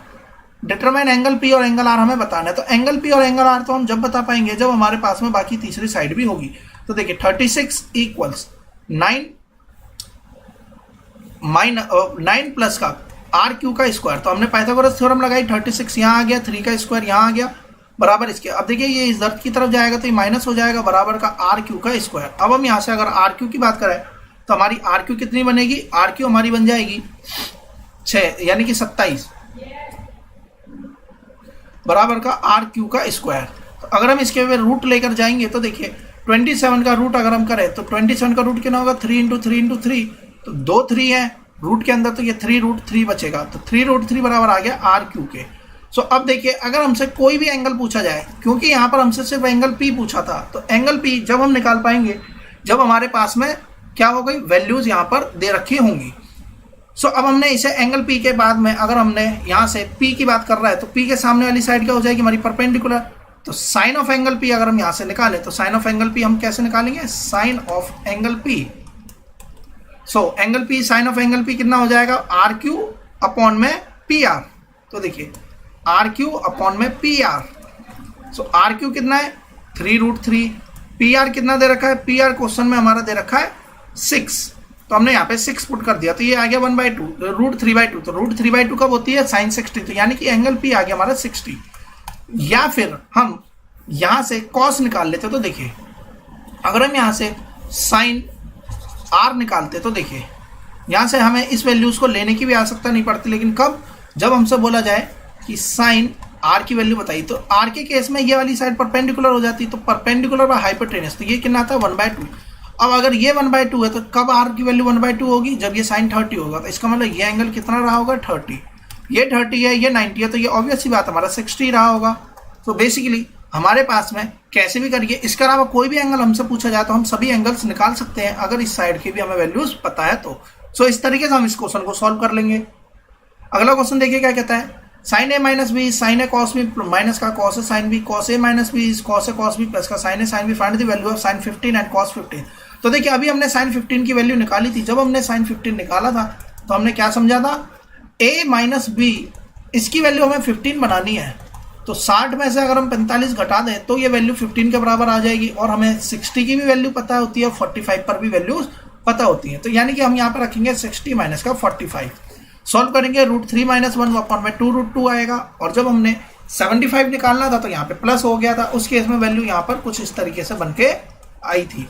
डिटरमाइन एंगल P और एंगल R हमें बताना है। तो एंगल P और एंगल R तो हम जब बता पाएंगे जब हमारे पास में बाकी तीसरी साइड भी होगी। तो देखिए 36 इक्वल्स 9 प्लस का RQ का स्क्वायर। तो हमने पाइथागोरस थ्योरम लगाई, 36 यहाँ आ गया, 3 का स्क्वायर यहाँ आ गया बराबर इसके। अब देखिए ये इस दर्द की तरफ जाएगा तो ये माइनस हो जाएगा, बराबर का RQ का स्क्वायर। अब हम यहाँ से अगर RQ की बात करें तो हमारी RQ कितनी बनेगी, RQ हमारी बन जाएगी 6, यानी कि 27 बराबर का RQ का स्क्वायर। तो अगर हम इसके रूट लेकर जाएंगे तो देखिए 27 का रूट अगर हम करें तो 27 का रूट कितना होगा 3 इंटू 3 इंटू 3, तो 2 3 है रूट के अंदर, तो ये 3√3 बचेगा। तो 3√3 बराबर आ गया RQ के। सो अब देखिए अगर हमसे कोई भी एंगल पूछा जाए, क्योंकि यहाँ पर हमसे सिर्फ एंगल P पूछा था, तो एंगल P जब हम निकाल पाएंगे जब हमारे पास में क्या हो गई वैल्यूज यहाँ पर दे रखी होंगी। सो अब हमने इसे एंगल P के बाद में अगर हमने यहाँ से P की बात कर रहा है तो P के सामने वाली साइड क्या हो जाएगी हमारी परपेंडिकुलर। तो साइन ऑफ एंगल P अगर हम यहाँ से निकालें तो साइन ऑफ एंगल P हम कैसे निकालेंगे, sine of angle P। So angle P sine of angle P कितना हो जाएगा RQ अपॉन में PR। तो देखिए RQ अपॉन में PR। सो RQ कितना है 3√3, PR कितना दे रखा है, PR क्वेश्चन में हमारा दे रखा है 6। तो हमने यहाँ पे 6 पुट कर दिया, तो ये आ गया 1/2, √3/2। तो √3/2 कब होती है? sin 60। तो यानी कि एंगल P आ गया हमारा 60। या फिर हम यहाँ से cos निकाल लेते, तो देखिए अगर हम यहाँ से sin R निकालते तो देखिए यहाँ से हमें इस वैल्यूज को लेने की भी आवश्यकता नहीं पड़ती, लेकिन कब? जब हमसे बोला जाए कि sin R की वैल्यू बताई, तो R के केस में ये वाली साइड परपेंडिकुलर हो जाती है, तो परपेंडिकुलर बाय हाइपोटेनस, तो ये कितना आता है? 1/2। अब अगर ये 1/2 है तो कब R की वैल्यू 1/2 होगी? जब ये sin 30 होगा। तो इसका मतलब ये एंगल कितना रहा होगा? 30। ये 30 है, ये 90 है, तो ये ऑब्वियस सी बात हमारा 60 रहा होगा। तो बेसिकली हमारे पास में कैसे भी करिए, इसके अलावा कोई भी एंगल हमसे पूछा जाए तो हम सभी एंगल्स निकाल सकते हैं अगर इस साइड की भी हमें वैल्यूज पता है तो। सो इस तरीके से हम इस क्वेश्चन को सॉल्व कर लेंगे। अगला क्वेश्चन देखिए क्या कहता है, sin a minus B sin a cos b minus का cos a sin b cos a minus B cos a cos b plus का sin a sin b find the value of sin 15 and cos 15। तो देखिए अभी हमने sin 15 की value निकाली थी। जब हमने sin 15 निकाला था तो हमने क्या समझा था? a माइनस बी, इसकी वैल्यू हमें 15 बनानी है। तो 60 में से अगर हम 45 घटा दें तो ये वैल्यू 15 के बराबर आ जाएगी, और हमें 60 की भी वैल्यू पता होती है, 45 पर भी वैल्यूज पता होती है। तो यानी कि हम यहाँ पर रखेंगे 60 माइनस का 45, सॉल्व करेंगे √3 - 1 /2 √2 आएगा। और जब हमने 75 निकालना था तो यहाँ पे प्लस हो गया था, उस केस में वैल्यू यहाँ पर कुछ इस तरीके से बन के आई थी।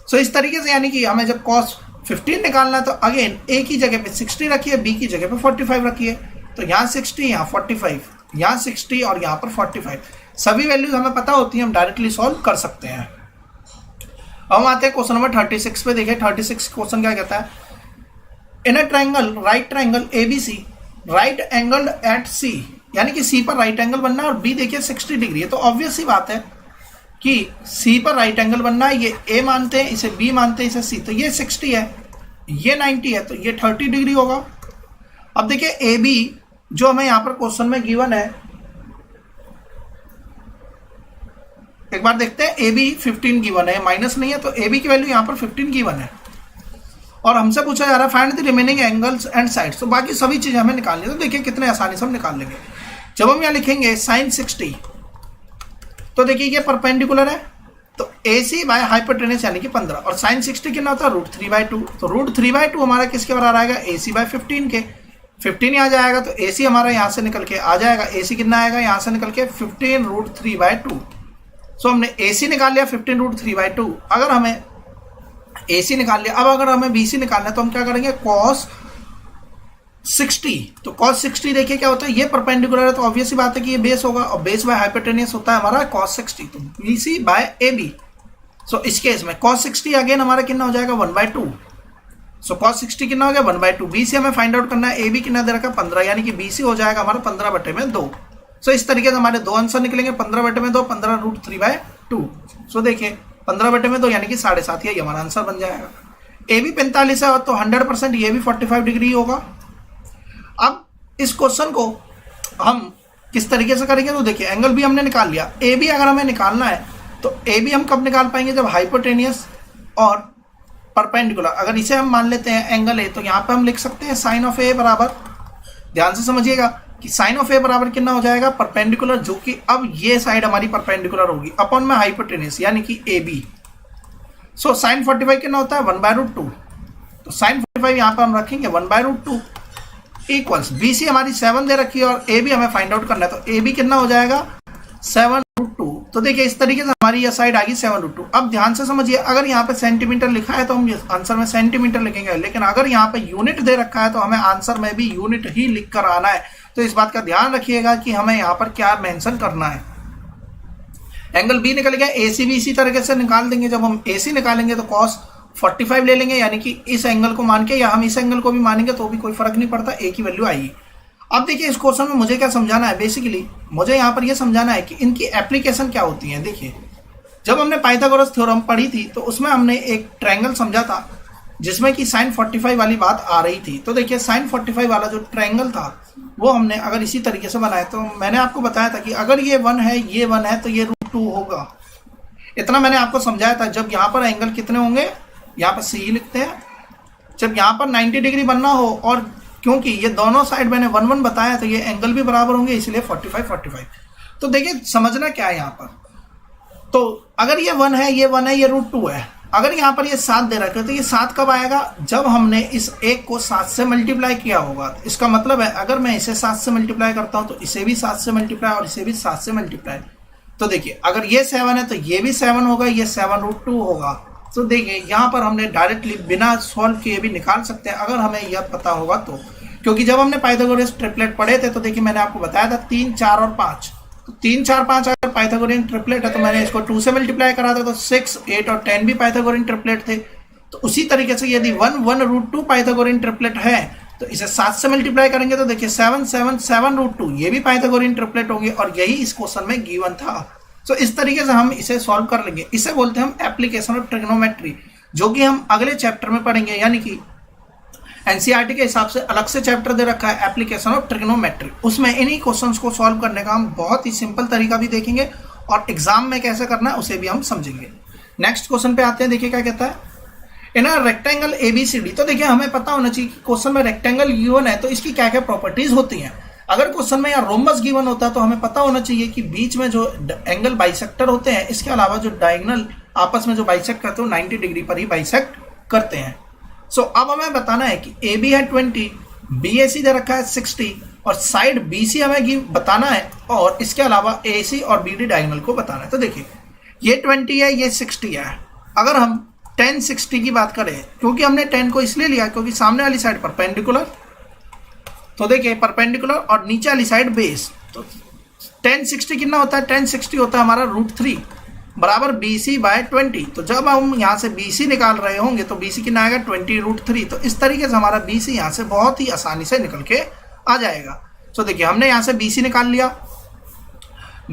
सो इस तरीके से यानी कि हमें जब cos 15 निकालना तो अगेन a की जगह पे 60 रखिए, b की जगह पे 45 रखिए। तो यहाँ 60, यहाँ 45, यहाँ 60 और यहाँ पर 45, सभी वैल्यूज हमें पता होती है, हम डायरेक्टली सॉल्व कर सकते हैं। अब हम आते हैं क्वेश्चन नंबर 36 पे। देखिए 36 क्वेश्चन क्या कहता है, in a triangle right triangle ABC right angled at C, यानी कि C पर राइट एंगल बनना है और B देखिए 60 डिग्री है। तो ऑब्वियस सी बात है कि C पर राइट एंगल बनना है, ये A मानते हैं, इसे B मानते हैं, इसे C। तो ये 60 है, ये 90 है, तो ये 30 डिग्री होगा। अब देखिए AB जो हमें यहाँ पर क्वेश्चन में गिवन है, एक बार देखते हैं। AB 15 गिवन है, माइनस नहीं है, तो AB की वैल्यू यहाँ पर 15 गिवन है और हमसे पूछा जा रहा है find the remaining angles and sides. तो बाकी सभी चीजें हमें निकालनी है। तो देखिए कितने आसानी से हम निकाल लेंगे। जब हम यहाँ लिखेंगे sin 60, तो देखिए ये परपेंडिकुलर है, तो AC बाय हाइपोटेनस यानी कि 15, और sin 60 कितना होता है? √3/2। तो √3/2 हमारा किसके बराबर आएगा? AC बाय 15 के। 15 यहाँ जाएगा तो AC हमारा यहाँ से निकल के आ जाएगा। AC कितना आएगा? यहाँ से निकल के 15 √3/2। सो हमने AC निकाल लिया 15 √3/2। अगर हमें AC निकाल लिया, अब अगर हमें BC निकालना है तो हम क्या करेंगे? cos 60। तो cos 60 देखिए क्या होता है, ये परपेंडिकुलर है तो ऑब्वियस सी बात है कि ये बेस होगा, और बेस बाय हाइपोटेनस होता है हमारा cos 60, तो BC बाय AB। सो इस केस में cos 60 अगेन हमारा कितना हो जाएगा? 1/2। सो cos 60 कितना हो गया? 1/2। BC हमें फाइंड आउट करना है, AB कितना दे रखा है? 15, यानी कि BC हो जाएगा हमारा 15/2। सो इस तरीके से हमारे दो आंसर निकलेंगे, 15/2, 15 √3/2। सो देखिए 15/2 यानी कि 7.5, यही हमारा आंसर बन जाएगा। ए भी 45 है तो 100% ये भी 45 डिग्री होगा। अब इस क्वेश्चन को हम किस तरीके से करेंगे? तो देखिए एंगल भी हमने निकाल लिया, ए भी अगर हमें निकालना है तो ए भी हम कब निकाल पाएंगे? जब हाइपोटेनियस और परपेंडिकुलर, अगर इसे हम मान लेते हैं एंगल ए, तो यहाँ पे हम लिख सकते हैं साइन ऑफ ए बराबर, ध्यान से समझिएगा कि साइन ऑफ ए बराबर कितना हो जाएगा? परपेंडिकुलर, जो कि अब ये साइड हमारी परपेंडिकुलर होगी अपॉन में हाइपोटेनियस यानी कि ए बी। सो साइन 45 कितना होता है? 1/√2। तो साइन 45 यहाँ पर हम रखेंगे 1/√2 इक्वल्स बी सी हमारी 7 दे रखी है और ए बी हमें फाइंड आउट करना है, तो ए बी कितना हो जाएगा? 7√2। तो देखिए इस तरीके से हमारी यह साइड आ गई 7√2। अब ध्यान से समझिए, अगर यहाँ पे सेंटीमीटर लिखा है तो हम आंसर में सेंटीमीटर लिखेंगे, लेकिन अगर यहाँ पे यूनिट दे रखा है तो हमें आंसर में भी यूनिट ही लिख कर आना है। तो इस बात का ध्यान रखिएगा कि हमें यहाँ पर क्या मेंशन करना है। एंगल बी निकल गया, ए सी भी इसी तरीके से निकाल देंगे। जब हम ए सी निकालेंगे तो cos 45 ले लेंगे, यानी कि इस एंगल को मान के, या हम इस एंगल को भी मानेंगे तो भी कोई फर्क नहीं पड़ता, ए की वैल्यू आएगी। अब देखिए इस क्वेश्चन में मुझे क्या समझाना है? बेसिकली मुझे यहाँ पर यह समझाना है कि इनकी एप्लीकेशन क्या होती है। देखिए जब हमने पाइथागोरस थ्योरम पढ़ी थी तो उसमें हमने एक ट्रायंगल समझा था जिसमें कि sin 45 वाली बात आ रही थी। तो देखिए sin 45 वाला जो ट्रायंगल था वो हमने अगर इसी तरीके से बनाया, तो मैंने आपको बताया था कि अगर ये 1 है, ये 1 है, तो ये √2 होगा। इतना मैंने आपको समझाया था। जब यहाँ पर एंगल कितने होंगे, यहाँ पर सी लिखते हैं, जब यहाँ पर 90 डिग्री बनना हो, और क्योंकि ये दोनों साइड मैंने 1-1 बताया तो ये एंगल भी बराबर होंगे, इसलिए 45-45। तो देखिए समझना क्या है यहाँ पर, तो अगर ये 1 है, ये 1 है, ये √2 है, अगर यहाँ पर ये 7 दे रखा है तो ये 7 कब आएगा, जब हमने इस एक को 7 से मल्टीप्लाई किया होगा। तो इसका मतलब है अगर मैं इसे 7 से मल्टीप्लाई करता हूँ तो इसे भी 7 से मल्टीप्लाई और इसे भी 7 से मल्टीप्लाई। तो देखिए अगर ये 7 है तो ये भी 7 होगा, ये 7√2 होगा। तो देखिए यहाँ पर हमने डायरेक्टली बिना सॉल्व किए भी निकाल सकते हैं अगर हमें यह पता होगा तो। क्योंकि जब हमने पाइथागोरस ट्रिपलेट पढ़े थे तो देखिए मैंने आपको बताया था 3, 4 और 5। तो 3, 4, 5 अगर पाइथागोरियन ट्रिपलेट है तो मैंने इसको 2 से मल्टीप्लाई करा था, तो 6, 8 और 10 भी पाइथागोरियन ट्रिपलेट थे। तो उसी तरीके से यदि 1, 1√2 पाइथागोरियन ट्रिपलेट है तो इसे 7 से मल्टीप्लाई करेंगे तो देखिए 7, 7, 7√2 ये भी पाइथागोरियन ट्रिपलेट होंगे और यही इस क्वेश्चन में गिवन था। तो इस तरीके से हम इसे सॉल्व कर लेंगे। इसे बोलते हैं हम एप्लीकेशन ऑफ ट्रिग्नोमेट्री, जो कि हम अगले चैप्टर में पढ़ेंगे। यानी कि एनसीईआरटी के हिसाब से अलग से चैप्टर दे रखा है एप्लीकेशन ऑफ ट्रिग्नोमेट्री, उसमें इन्हीं क्वेश्चंस को सॉल्व करने का हम बहुत ही सिंपल तरीका भी देखेंगे और एग्जाम में कैसे करना है उसे भी हम समझेंगे। नेक्स्ट क्वेश्चन पे आते हैं, देखिए क्या कहता है। इन अ रेक्टेंगल एबीसीडी, तो देखिए हमें पता होना चाहिए कि क्वेश्चन में रेक्टेंगल गिवन है तो इसकी क्या क्या प्रॉपर्टीज होती हैं। अगर क्वेश्चन में यहाँ रोम्बस गिवन होता है तो हमें पता होना चाहिए कि बीच में जो एंगल बाइसेक्टर होते हैं, इसके अलावा जो डायगोनल आपस में जो बाइसेक्ट करते हैं 90 डिग्री पर ही बाइसेक्ट करते हैं। सो अब हमें बताना है कि ए बी है 20, बी ए सी दे रखा है 60 और साइड बी सी हमें बताना है और इसके अलावा ए सी और बी डी डायगोनल को बताना है। तो देखिए ये 20 है, ये 60 है। अगर हम 10, 60 की बात करें, क्योंकि हमने 10 को इसलिए लिया क्योंकि सामने वाली साइड परपेंडिकुलर, तो देखिए परपेंडिकुलर और नीचे वाली साइड बेस। तो 10, 60 कितना होता है, 10, 60 होता है हमारा √3 बराबर BC/20। तो जब हम यहाँ से BC निकाल रहे होंगे तो BC कितना आएगा 20√3। तो इस तरीके से हमारा BC यहाँ से बहुत ही आसानी से निकल के आ जाएगा। तो देखिए हमने यहाँ से BC निकाल लिया,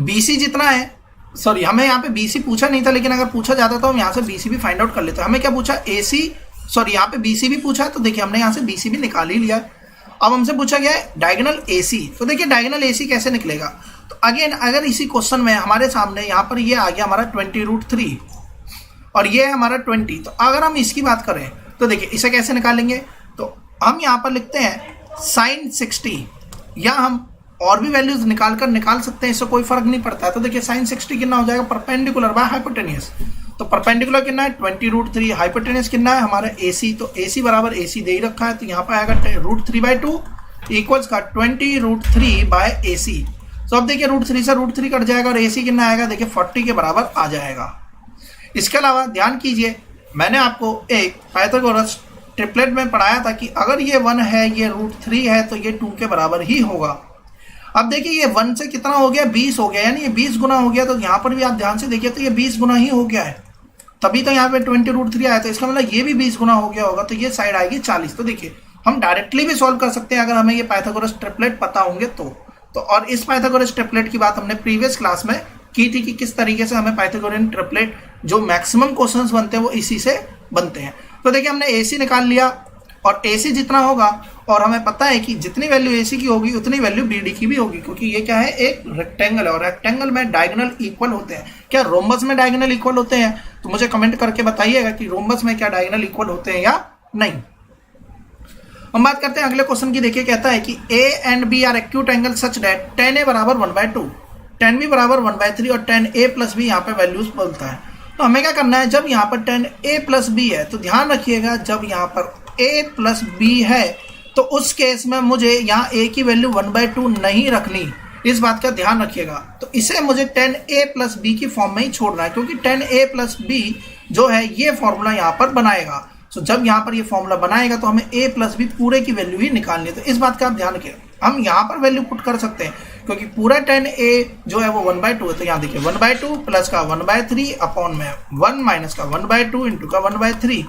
BC जितना है, सॉरी हमें यहाँ पे BC पूछा नहीं था, लेकिन अगर पूछा जाता तो हम यहाँ से BC भी फाइंड आउट कर लेते। हमें क्या पूछा, AC, सॉरी यहाँ पे BC भी पूछा है, तो देखिए हमने यहाँ से BC भी निकाल ही लिया। अब हमसे पूछा गया है डायगोनल AC। तो देखिए डायगोनल AC कैसे निकलेगा, तो अगेन अगर इसी क्वेश्चन में हमारे सामने यहाँ पर ये आ गया हमारा 20√3 और ये है हमारा 20। तो अगर हम इसकी बात करें तो देखिए इसे कैसे निकालेंगे, तो हम यहाँ पर लिखते हैं sin 60, या हम और भी वैल्यूज निकाल सकते हैं, इससे कोई फर्क नहीं पड़ता है। तो देखिए sin 60 कितना हो जाएगा, परपेंडिकुलर बाय हाइपोटेनियस। तो परपेंडिकुलर कितना है 20√3, हाइपोटेनियस कितना है हमारा AC। तो AC बराबर AC दे ही रखा है, तो यहाँ पर आएगा √3/2 इक्वल्स का 20√3/AC। तो अब देखिए √3 से √3 कट जाएगा और AC कितना आएगा, देखिए 40 के बराबर आ जाएगा। इसके अलावा ध्यान कीजिए, मैंने आपको एक पाइथागोरस ट्रिपलेट में पढ़ाया था कि अगर ये 1 है, ये √3 है, तो ये 2 के बराबर ही होगा। अब देखिए ये 1 से कितना हो गया, 20 हो गया, यानी ये 20 गुना हो गया। तो यहाँ पर भी आप ध्यान से देखिए तो ये 20 गुना ही हो गया है, तभी तो यहाँ पे 20√3 आया। तो इसका मतलब ये भी 20 गुना हो गया होगा, तो ये साइड आएगी 40। तो देखिए हम डायरेक्टली भी सॉल्व कर सकते हैं अगर हमें ये पाइथागोरस ट्रिपलेट पता होंगे तो और इस पाइथागोरस ट्रिपलेट की बात हमने प्रीवियस क्लास में की थी कि किस तरीके से हमें पाइथागोरियन ट्रिपलेट जो मैक्सिमम क्वेश्चंस बनते हैं वो इसी से बनते हैं। तो देखिए हमने AC निकाल लिया और AC जितना होगा, और हमें पता है कि जितनी वैल्यू AC की होगी उतनी वैल्यू BD की भी होगी, क्योंकि ये क्या है, एक रेक्टेंगल है और रेक्टेंगल में डायगोनल इक्वल होते हैं। क्या रोम्बस में डायगोनल इक्वल होते हैं, तो मुझे कमेंट करके बताइएगा कि रोम्बस में क्या डायगोनल इक्वल होते हैं या नहीं। हम बात करते हैं अगले क्वेश्चन की। देखिए कहता है कि A and B are acute angle such that tan A बराबर 1/2, tan B बराबर 1/3 और tan A प्लस B यहाँ पे वैल्यूज बोलता है। तो हमें क्या करना है, जब यहाँ पर tan A प्लस B है तो ध्यान रखिएगा जब यहाँ पर A प्लस B है तो उस केस में मुझे यहाँ A की वैल्यू 1/2 नहीं रखनी, इस बात का ध्यान रखिएगा। तो इसे मुझे tan A प्लस B की फॉर्म में ही छोड़ना है, क्योंकि tan A प्लस B जो है ये फॉर्मूला यहाँ पर बनाएगा। तो जब यहाँ पर ये फॉर्मूला बनाएगा तो हमें A प्लस B पूरे की वैल्यू ही निकालनी है। तो इस बात का आप ध्यान रखिए, हम यहाँ पर वैल्यू पुट कर सकते हैं क्योंकि पूरा tan A जो है वो 1/2 है। तो यहाँ देखिए 1/2 प्लस का 1/3 अपॉन में 1 माइनस का 1/2 इंटू का 1/3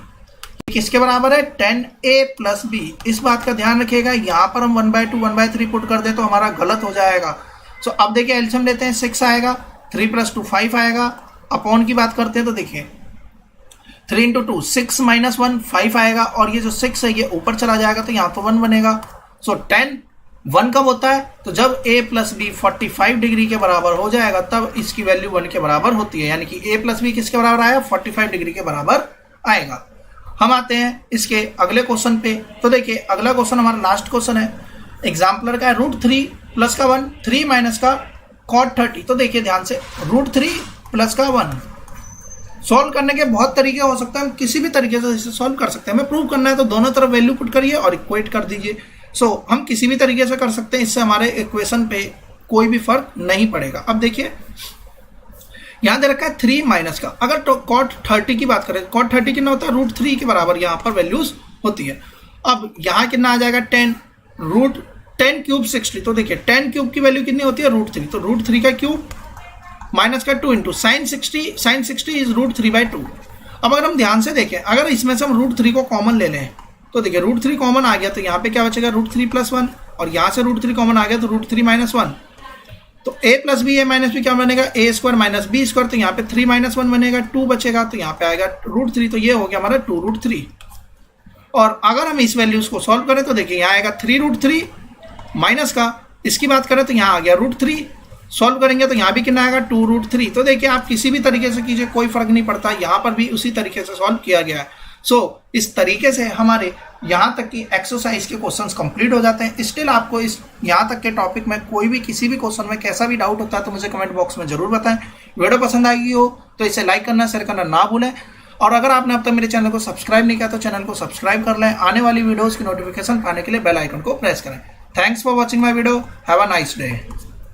किसके बराबर है, tan A प्लस B। इस बात का ध्यान रखिएगा, यहाँ पर हम 1/2 1/3 पुट कर दे तो हमारा गलत हो जाएगा। सो अब देखिए एलसीएम लेते हैं, 6 आएगा, 3 + 2 5 आएगा। अपॉन की बात करते हैं तो देखिए 3 × 2 6 - 1 5 आएगा, और ये जो 6 है ये ऊपर चला जाएगा तो यहाँ तो 1 बनेगा। सो tan 1 कब होता है, तो जब A प्लस B 45 डिग्री के बराबर हो जाएगा तब इसकी वैल्यू 1 के बराबर होती है, यानी कि A प्लस B किसके बराबर आया, 45 डिग्री के बराबर आएगा। हम आते हैं इसके अगले क्वेश्चन पे। तो देखिए अगला क्वेश्चन हमारा लास्ट क्वेश्चन है, एग्जाम्पलर का है √3 प्लस का 1 3 माइनस का cot 30। तो देखिए ध्यान से √3 प्लस का 1 सॉल्व करने के बहुत तरीके हो सकते हैं, हम किसी भी तरीके से इसे सॉल्व कर सकते हैं। हमें प्रूव करना है तो दोनों तरफ वैल्यू पुट करिए और इक्वेट कर दीजिए। सो हम किसी भी तरीके से कर सकते हैं, इससे हमारे इक्वेशन पे कोई भी फर्क नहीं पड़ेगा। अब देखिए यहाँ दे रखा है 3 माइनस का, अगर तो कॉट 30 की बात करें, कॉट 30 कितना होता है, √3 के बराबर यहाँ पर वैल्यूज होती है। अब यहाँ कितना आ जाएगा 10, √10 क्यूब 60, तो देखिए 10 क्यूब की वैल्यू कितनी होती है √3, तो √3 का क्यूब माइनस का 2 इंटू साइन 60 इज √3/2। अब अगर हम ध्यान से देखें, अगर इसमें से हम √3 को कॉमन ले लें तो देखिए √3 कॉमन आ गया तो यहाँ पे क्या बचेगा √3 + 1, और यहाँ से √3 कॉमन आ गया तो √3 - 1, तो a + b a - b क्या बनेगा a² - b², तो यहाँ पे 3 - 1 बनेगा, 2 बचेगा, तो यहाँ पे आएगा √3, तो ये हो गया हमारा 2√3। और अगर हम इस वैल्यूज को सॉल्व करें तो देखिए यहाँ आएगा 3√3 माइनस का, इसकी बात करें तो यहाँ आ गया √3, सॉल्व करेंगे तो यहाँ भी कितना आएगा 2√3। तो देखिए आप किसी भी तरीके से कीजिए, कोई फर्क नहीं पड़ता, यहाँ पर भी उसी तरीके से सॉल्व किया गया है। सो इस तरीके से हमारे यहाँ तक की एक्सरसाइज के क्वेश्चंस कंप्लीट हो जाते हैं। स्टिल आपको इस यहाँ तक के टॉपिक में कोई भी किसी भी क्वेश्चन में कैसा भी डाउट होता है तो मुझे कमेंट बॉक्स में जरूर बताएं। वीडियो पसंद आएगी हो तो इसे लाइक करना, शेयर करना ना भूलें, और अगर आपने अब तक मेरे चैनल को सब्सक्राइब नहीं किया तो चैनल को सब्सक्राइब कर लें। आने वाली वीडियोज़ की नोटिफिकेशन पाने के लिए बेल आइकन को प्रेस करें। Thanks for watching my video, have a nice day.